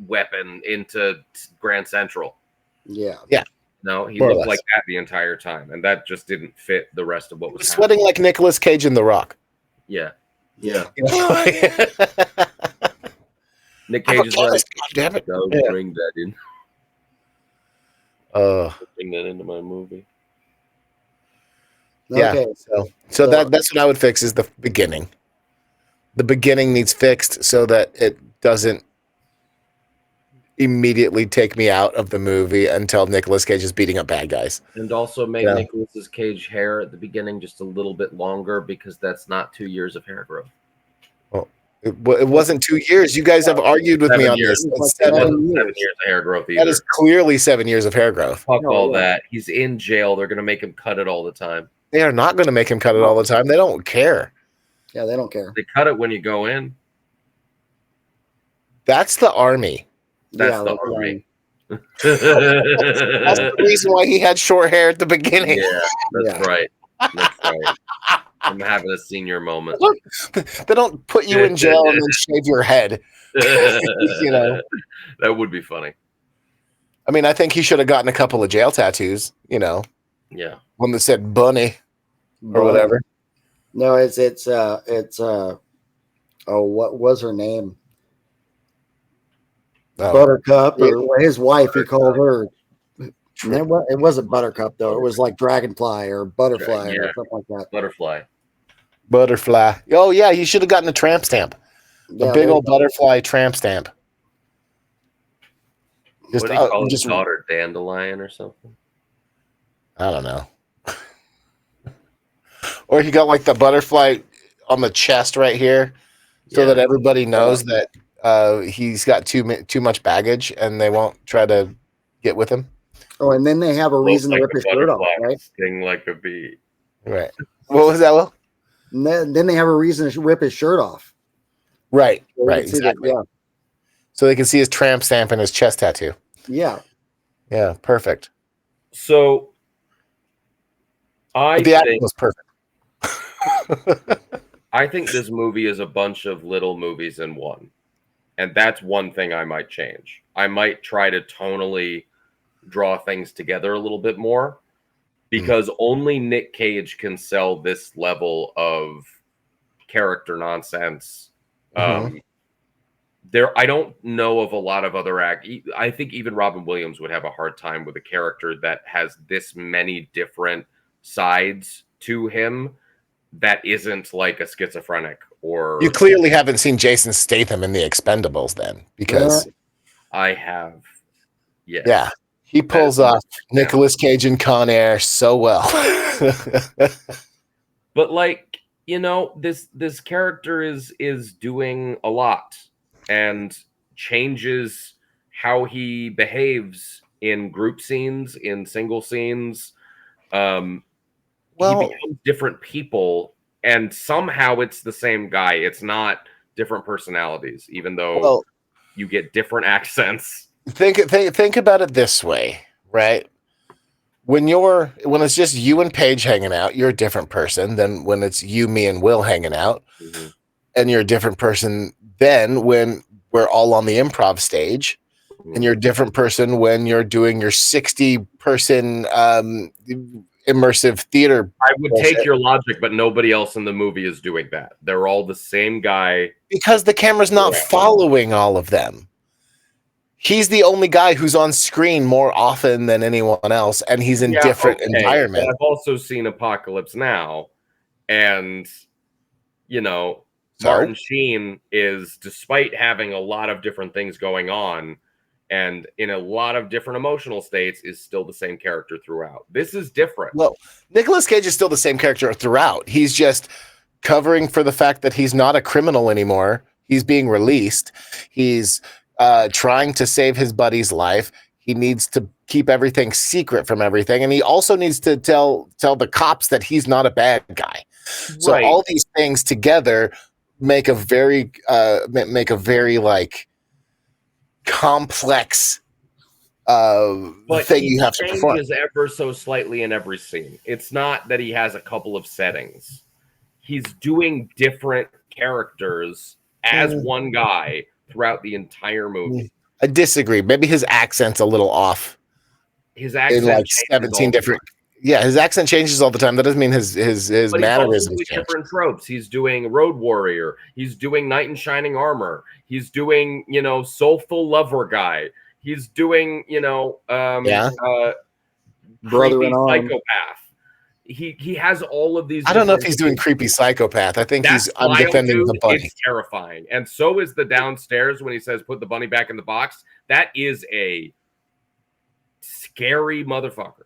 weapon into Grand Central. Yeah. yeah, No, he more or looked like less. that the entire time, and that just didn't fit the rest of what He was was happening. sweating like Nicolas Cage in The Rock. Yeah, Yeah. You know? Nick I'm a Cage is like, chemist, goddammit. don't Yeah. bring that in. Uh, Bring that into my movie. yeah. Okay. So that's what I would fix is the beginning. The beginning needs fixed so that it doesn't immediately take me out of the movie until Nicolas Cage is beating up bad guys. And also make Yeah. Nicolas Cage hair at the beginning just a little bit longer because that's not 2 years of hair growth. It wasn't 2 years. You guys have argued with me 7 on years. this. It was It's like It 7 wasn't 7 years. years of hair growth That either. is clearly 7 years of hair growth. Fuck Oh, all yeah. that. He's in jail. They're gonna make him cut it all the time. They are not going to make him cut it all the time. They don't care. Yeah, they don't care. They cut it when you go in. That's the army. That's Yeah, the that's army. That's the reason why he had short hair at the beginning. Yeah, that's Yeah. right. That's right. I'm having a senior moment. They don't put you in jail and then shave your head. You know. That would be funny. I mean, I think he should have gotten a couple of jail tattoos, you know, Yeah. one that said bunny or whatever. No, it's oh, what was her name? Oh, Buttercup, or his wife. He called her. It wasn't Buttercup though. It was like Dragonfly or Butterfly Yeah. or something like that. Butterfly. butterfly. Oh, yeah, you should have gotten a tramp stamp. Yeah, A big old butterfly tramp stamp. Just, What do you call his just daughter? Dandelion or something? I don't know. Or he got like the butterfly on the chest right here, so Yeah. that everybody knows that he's got too much baggage, and they won't try to get with him. Oh, and then they have a reason to Looks rip like his a shirt off, butterfly right? sting like a bee. Right. What was that, Will? And then they have a reason to rip his shirt off. Right. So we Right. can see that- Exactly. So they can see his tramp stamp and his chest tattoo. yeah. Yeah. Perfect. So I But the acting think was perfect. I think this movie is a bunch of little movies in one. And that's one thing I might change. I might try to tonally draw things together a little bit more because only Nick Cage can sell this level of character nonsense. Mhm. I don't know of a lot of other I think even Robin Williams would have a hard time with a character that has this many different sides to him that isn't like a schizophrenic or You clearly haven't seen Jason Statham in The Expendables, then, because I have. Yes. yeah, he pulls off Nicolas Cage and Con Air so well. But like, this character is doing a lot and changes how he behaves in group scenes, in single scenes. He becomes different people, and somehow it's the same guy. It's not different personalities, even though you get different accents. Think about it this way, right? When it's just you and Paige hanging out, you're a different person than when it's you, me, and Will hanging out, and you're a different person then when we're all on the improv stage, and you're a different person when you're doing your 60-person immersive theater. I would take your logic, but nobody else in the movie is doing that. They're all the same guy. Because the camera's not following all of them. He's the only guy who's on screen more often than anyone else, and he's in different environments. I've also seen Apocalypse Now, and Martin Sheen is, despite having a lot of different things going on and in a lot of different emotional states, is still the same character throughout. This is different. Well, Nicolas Cage is still the same character throughout. He's just covering for the fact that he's not a criminal anymore. He's being released. He's trying to save his buddy's life. He needs to keep everything secret from everything, and he also needs to tell the cops that he's not a bad guy. So Right. all these things together make a very like complex But thing he you have to perform. changes ever so slightly in every scene. It's not that he has a couple of settings. He's doing different characters as one guy throughout the entire movie. I disagree. Maybe his accent's a little off. His accent In like changes 17 all the different. Yeah, his accent changes all the time. That doesn't mean his But he's also mannerisms doing change. different tropes. He's doing Road Warrior. He's doing Knight in Shining Armor. He's doing, soulful lover guy. He's doing, Brother creepy in arms. psychopath. He has all of these. I don't know if different- he's doing creepy psychopath. I think That I'm smile, defending the dude, bunny. It's terrifying, and so is the downstairs when he says, "Put the bunny back in the box." That is a scary motherfucker.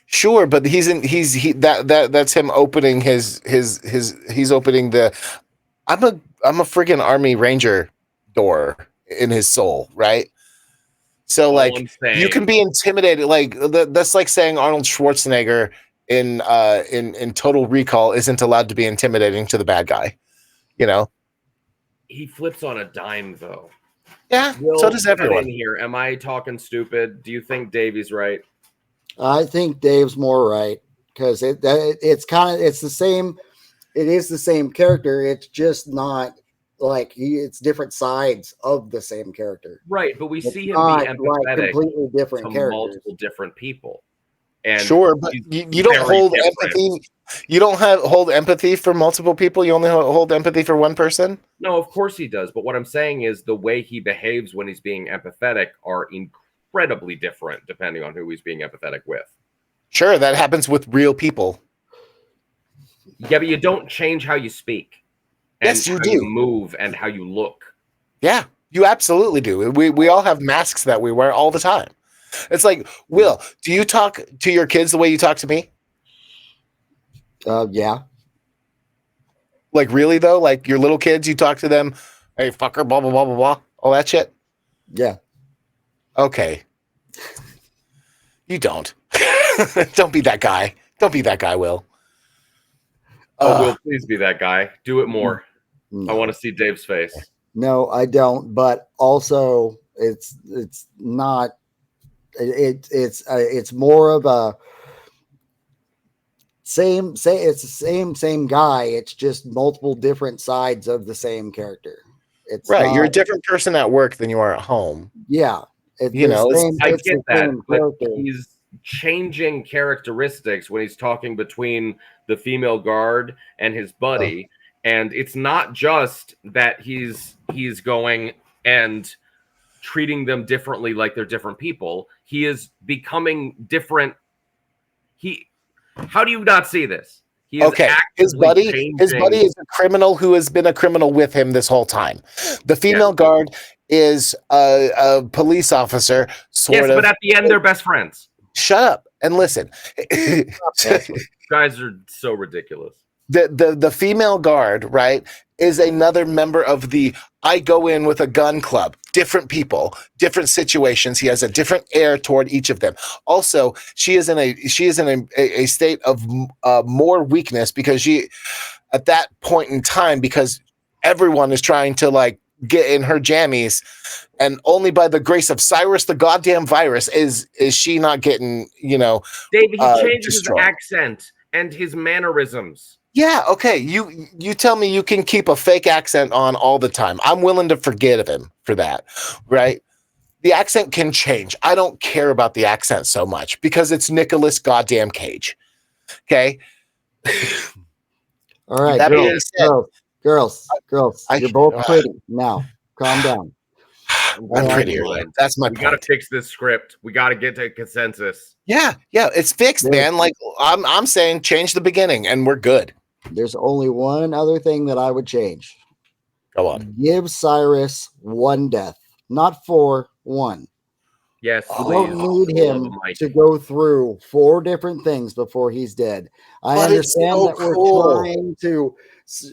Sure, but that's him opening he's opening the I'm a friggin' Army Ranger door in his soul, right? So All like I'm saying- you can be intimidated, like that's like saying Arnold Schwarzenegger in Total Recall isn't allowed to be intimidating to the bad guy. He flips on a dime, though. Yeah, Will, so does cut everyone. in here. Am I talking stupid? Do you think Davey's right? I think Dave's more right because it's the same. It is the same character. It's just not like it's different sides of the same character. Right, but we It's see him not be like empathetic completely to different characters. multiple different people. And Sure, but he's you don't very hold different. empathy. You don't hold empathy for multiple people. You only hold empathy for one person. No, of course he does. But what I'm saying is the way he behaves when he's being empathetic are incredibly different depending on who he's being empathetic with. Sure, that happens with real people. Yeah, but you don't change how you speak. And Yes, you how do. You move and how you look. Yeah, you absolutely do. We all have masks that we wear all the time. It's like, Will, do you talk to your kids the way you talk to me? Yeah. Like really though? Like your little kids, you talk to them, hey fucker, blah blah blah blah blah, all that shit. Yeah. Okay. You don't. Don't be that guy. Don't be that guy, Will. Will, please be that guy. Do it more. No. I want to see Dave's face. No, I don't. But also, it's not. It's more of a same. It's the same guy. It's just multiple different sides of the same character. It's Right. not- You're a different person at work than you are at home. Yeah. It's You the know, same- I it's get the that, same but character. he's changing characteristics when he's talking between the female guard and his buddy, and it's not just that he's going and treating them differently like they're different people. He is becoming different. How do you not see this? He is Okay, his buddy actively is changing- a criminal who has been a criminal with him this whole time. The female Yeah. guard is a police officer, sort Yes, of. but at the end they're best friends. Shut up and listen. Guys are so ridiculous. The female guard, right, is another member of the I go in with a gun club. Different people, different situations. He has a different air toward each of them. Also, she is in a state of more weakness because she, at that point in time, because everyone is trying to like get in her jammies, and only by the grace of Cyrus the goddamn virus is she not getting, David, he changed destroyed. his accent and his mannerisms. Yeah, okay. You tell me you can keep a fake accent on all the time. I'm willing to forgive him for that, right? The accent can change. I don't care about the accent so much because it's Nicolas goddamn Cage. Okay? All right, That being girls, I- you're both pretty. Now, calm down. I'm prettier. Fine. Man. That's my We got to point. fix this script. We got to get to consensus. Yeah, it's fixed, Yeah. man. Like I'm saying change the beginning and we're good. There's only one other thing that I would change. Go on. Give Cyrus one death, not 4, 1. Yes. Oh, You don't need him to go through 4 different things before he's dead. I But it's understand so that we're cool. trying to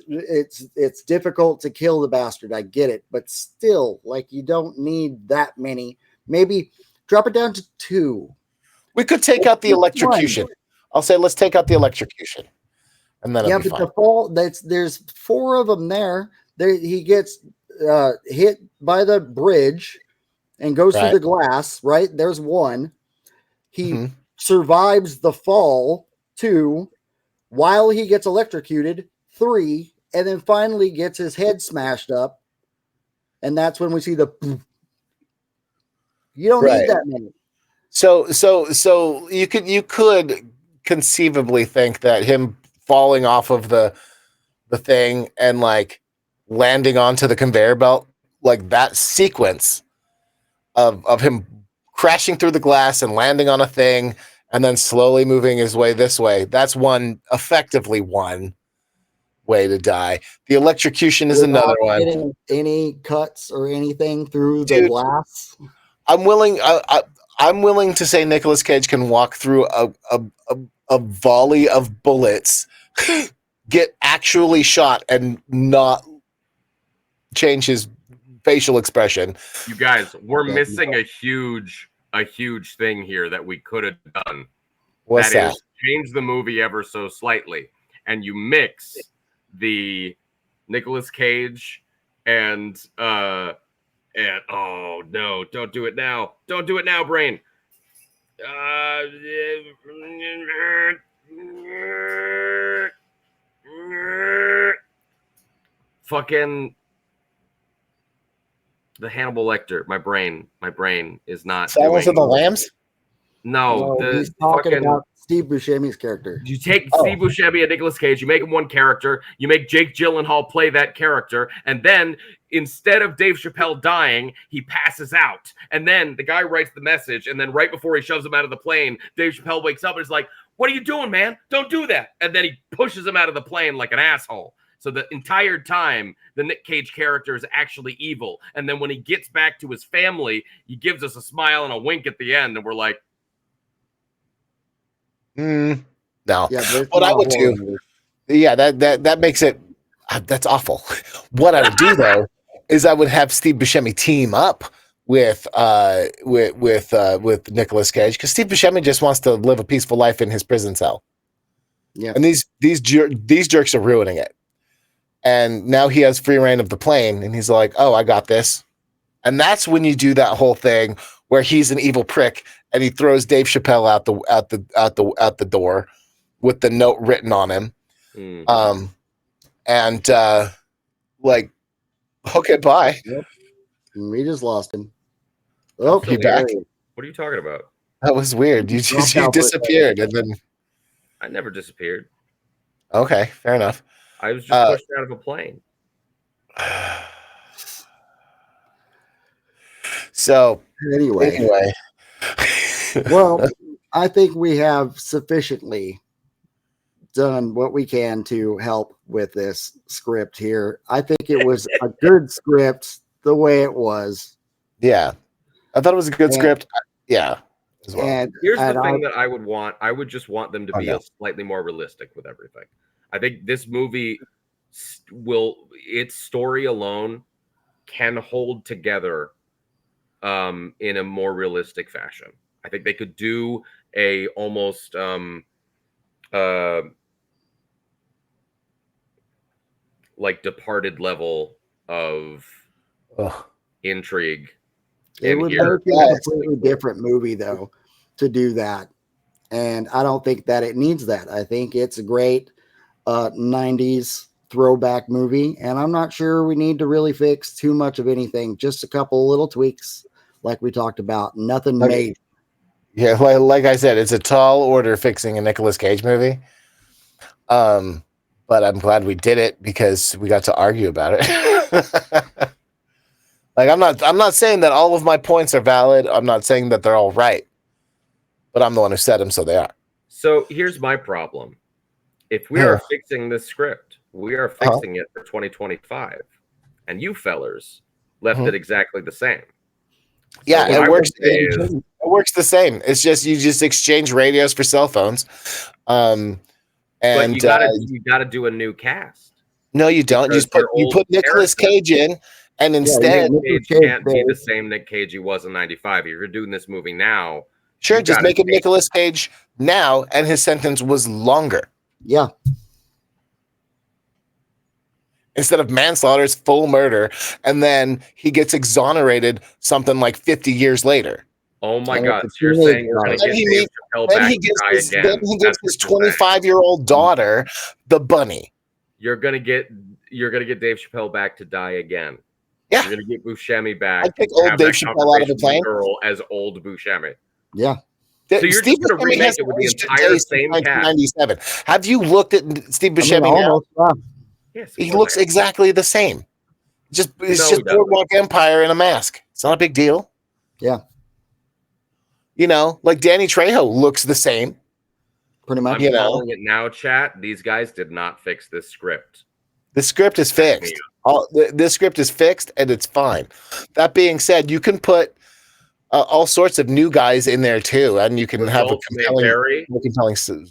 it's difficult to kill the bastard. I get it, but still, like, you don't need that many. Maybe drop it down to 2. We could take out the electrocution. I'll say let's take out the electrocution, and then it'll be fine. The fall, there's 4 of them there. He gets hit by the bridge and goes through the glass. Right, there's 1. He survives the fall. 2, while he gets electrocuted. 3, and then finally gets his head smashed up, and that's when we see the. You don't need that many. So you could conceivably think that him falling off of the thing and like landing onto the conveyor belt, like that sequence of him crashing through the glass and landing on a thing and then slowly moving his way this way. That's effectively one way to die. The electrocution is another one. Getting any cuts or anything through the glass? I'm willing to say Nicolas Cage can walk through a volley of bullets, get actually shot, and not change his facial expression. You guys, we're missing a huge thing here that we could have done. What's that? Is change the movie ever so slightly, and you mix the Nicolas Cage and oh no, don't do it now. Don't do it now, brain. Fucking the Hannibal Lecter. My brain is not. Silence of the Lambs? No, he's talking about Steve Buscemi's character. You take Steve Buscemi and Nicolas Cage, you make him one character, you make Jake Gyllenhaal play that character, and then instead of Dave Chappelle dying, he passes out. And then the guy writes the message, and then right before he shoves him out of the plane, Dave Chappelle wakes up and is like, "What are you doing, man? Don't do that." And then he pushes him out of the plane like an asshole. So the entire time, the Nick Cage character is actually evil. And then when he gets back to his family, he gives us a smile and a wink at the end, and we're like, no. Yeah, what I would do, that makes it, that's awful. What I would do though is I would have Steve Buscemi team up with Nicolas Cage, because Steve Buscemi just wants to live a peaceful life in his prison cell. Yeah, and these jerks are ruining it. And now he has free reign of the plane, and he's like, "Oh, I got this." And that's when you do that whole thing where he's an evil prick and he throws Dave Chappelle out the door with the note written on him. Like, okay, bye. Yep. We just lost him. Oh, he back? What are you talking about? That was weird. You disappeared, and then I never disappeared. Okay, fair enough. I was just pushed out of a plane. So anyway. Well, I think we have sufficiently done what we can to help with this script here. I think it was a good script the way it was. Yeah. I thought it was a good script. Yeah. As well. And here's the thing that I would want. I would just want them to be slightly more realistic with everything. I think this movie its story alone can hold together in a more realistic fashion. I think they could do a almost like Departed level of intrigue. It would make it a completely different movie, though, to do that. And I don't think that it needs that. I think it's a great 90s throwback movie. And I'm not sure we need to really fix too much of anything. Just a couple little tweaks, like we talked about. Nothing major. Yeah, like I said, it's a tall order fixing a Nicolas Cage movie. But I'm glad we did it because we got to argue about it. Like I'm not saying that all of my points are valid. I'm not saying that they're all right. But I'm the one who said them, so they are. So here's my problem. If we are fixing this script, we are fixing it for 2025. And you fellers left it exactly the same. Yeah, so it works. It works the same. It's just you just exchange radios for cell phones. And but you gotta do a new cast. No, you don't. Because they're You old put Nicolas characters. Cage in, and Yeah, instead, Nicolas Cage Cage can't be did. the same Nick Cage he was in '95. If you're doing this movie now, sure, you just gotta make him take- Nicolas Cage now, and his sentence was longer. Yeah, Instead of manslaughter, it's full murder, and then he gets exonerated something like 50 years later. Oh my And God! it's So you're a teenage saying we're gonna drama. get Then he Dave meets- Chappelle Then back he to gives die his, again? then he gives That's his what you're saying. 25-year-old daughter the bunny. You're gonna get Dave Chappelle back to die again. Yeah. You're gonna get Buscemi back. I'd pick to old have Dave that Chappelle out of conversation a with plane. girl as old Buscemi. yeah. So you're Steve just gonna Buscemi remake hasn't it with the aged a entire day since same cast. 1997. Have you looked at Steve I mean, Buscemi now? almost. Yeah. Yes, He looks exactly the same. It's No, he just doesn't. Boardwalk Empire in a mask. It's not a big deal. Yeah. You know, like Danny Trejo looks the same. Pretty much. I'm you know. calling it now, chat. These guys did not fix this script. The script is fixed. This script is fixed, and it's fine. That being said, you can put all sorts of new guys in there too, and you can have a Results may compelling, vary. more compelling.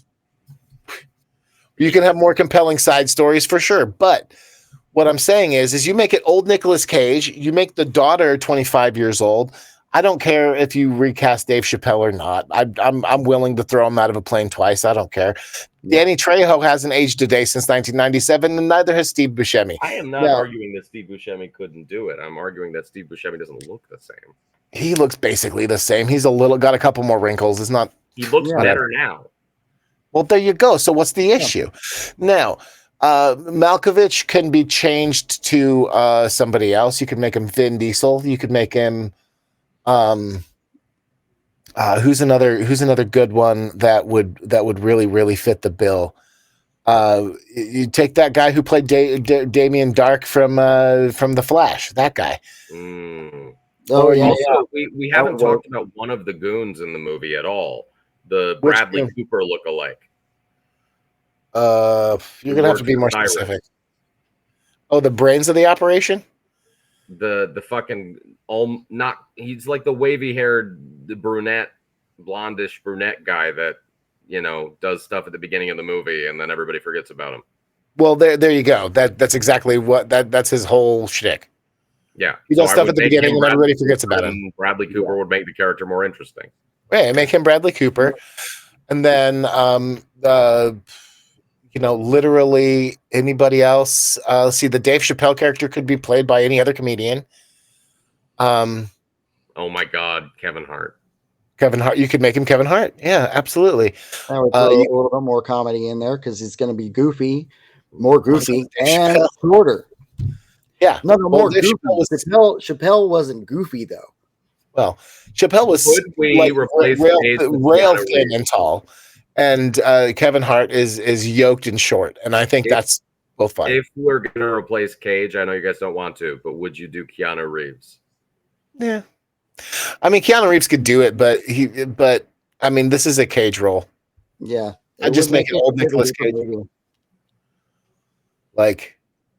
You can have more compelling side stories for sure. But what I'm saying is you make it old Nicolas Cage. You make the daughter 25 years old. I don't care if you recast Dave Chappelle or not. I'm willing to throw him out of a plane twice. I don't care. Yeah. Danny Trejo hasn't aged a day since 1997, and neither has Steve Buscemi. I am not Now- arguing that Steve Buscemi couldn't do it. I'm arguing that Steve Buscemi doesn't look the same. He looks basically the same. He's got a couple more wrinkles. It's not. He looks Yeah. better now. Well, there you go. So what's the issue? Now, Malkovich can be changed to somebody else. You could make him Vin Diesel. You could make him who's another good one that would really fit the bill. You take that guy who played Damien Dark from The Flash. That guy. Mm. Oh, yeah. Also, we haven't would work. talked about one of the goons in the movie at all. The Which Bradley goon? Cooper lookalike. You're gonna have to be more Cyrus. specific. Oh, the brains of the operation. The fucking not he's like the wavy haired blondish brunette guy that does stuff at the beginning of the movie and then everybody forgets about him. Well, there you go. That's exactly what that's his whole shtick. Yeah, He does I stuff would at the make beginning him and everybody Bradley forgets Cooper, about him. and Bradley Cooper would make the character more interesting. Yeah, make him Bradley Cooper, and then literally anybody else. Let's see, the Dave Chappelle character could be played by any other comedian. Oh my God, Kevin Hart. Kevin Hart. You could make him Kevin Hart. Yeah, absolutely. I would throw a little bit more comedy in there because it's going to be more goofy, Dave and Chappelle. shorter. Yeah. No, more Dave goofy. Chappelle wasn't goofy though. Well, Chappelle was Could we replace rail Hayes with rail Keanu thin Reeves? and tall, and Kevin Hart is yoked and short, and I think that's both fine. If we're gonna replace Cage, I know you guys don't want to, but would you do Keanu Reeves? Yeah, I mean Keanu Reeves could do it, but I mean this is a Cage role. Yeah, I just make it old Nicolas Cage. Like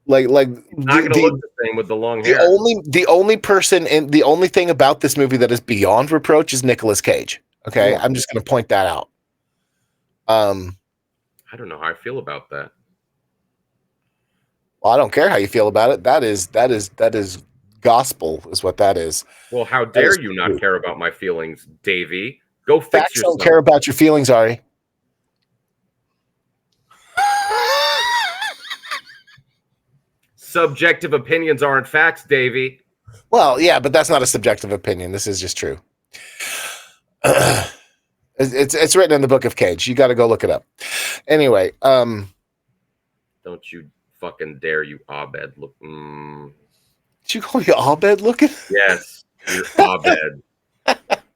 Not gonna look the same with the long hair. the only thing about this movie that is beyond reproach is Nicolas Cage. Okay, Yeah. I'm just going to point that out. I don't know how I feel about that. Well, I don't care how you feel about it. That is gospel, is what that is. Well, how is dare you true. not care about my feelings, Davey? Go fix Facts yourself. don't care about your feelings, Ari. Subjective opinions aren't facts, Davey. Well, yeah, but that's not a subjective opinion. This is just true. It's written in the book of Cage. You got to go look it up. Anyway, Don't you fucking dare, you Abed. Look, did you call me Abed looking? yes, you're Abed.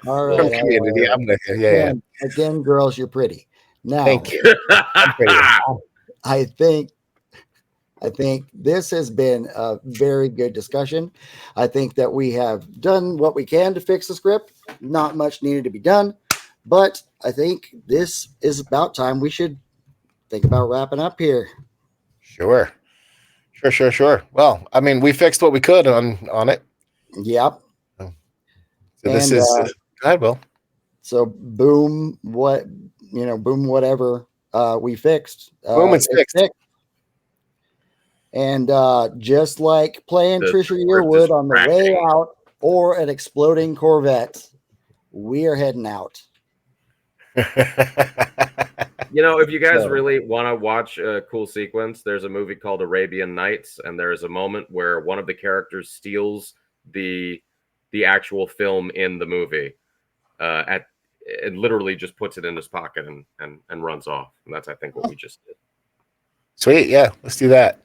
All right. From Community. I'm with you. Yeah. Again, girls, you're pretty. Now, Thank you. I'm pretty. I think this has been a very good discussion. I think that we have done what we can to fix the script. Not much needed to be done, but I think this is about time we should think about wrapping up here. Sure. Well, I mean, we fixed what we could on it. Yep. So this And, is go ahead, Will. So boom, whatever we fixed. Boom, it's fixed. And just like playing The Trisha we're Yearwood on the way distracting. out or an exploding Corvette, we are heading out. You know, if you guys So- really want to watch a cool sequence, there's a movie called Arabian Nights, and there's a moment where one of the characters steals the actual film in the movie, at and literally just puts it in his pocket and runs off. And that's, I think, what we just did. Sweet. Yeah, let's do that.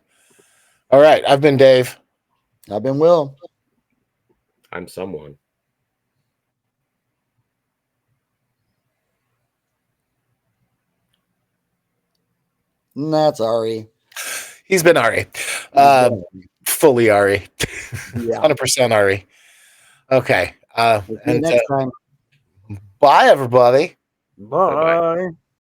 All right. I've been Dave. I've been Will. I'm someone. And that's Ari. He's been Ari. Fully Ari. Yeah. 100% Ari. Okay. We'll see you And next time. bye, everybody. Bye.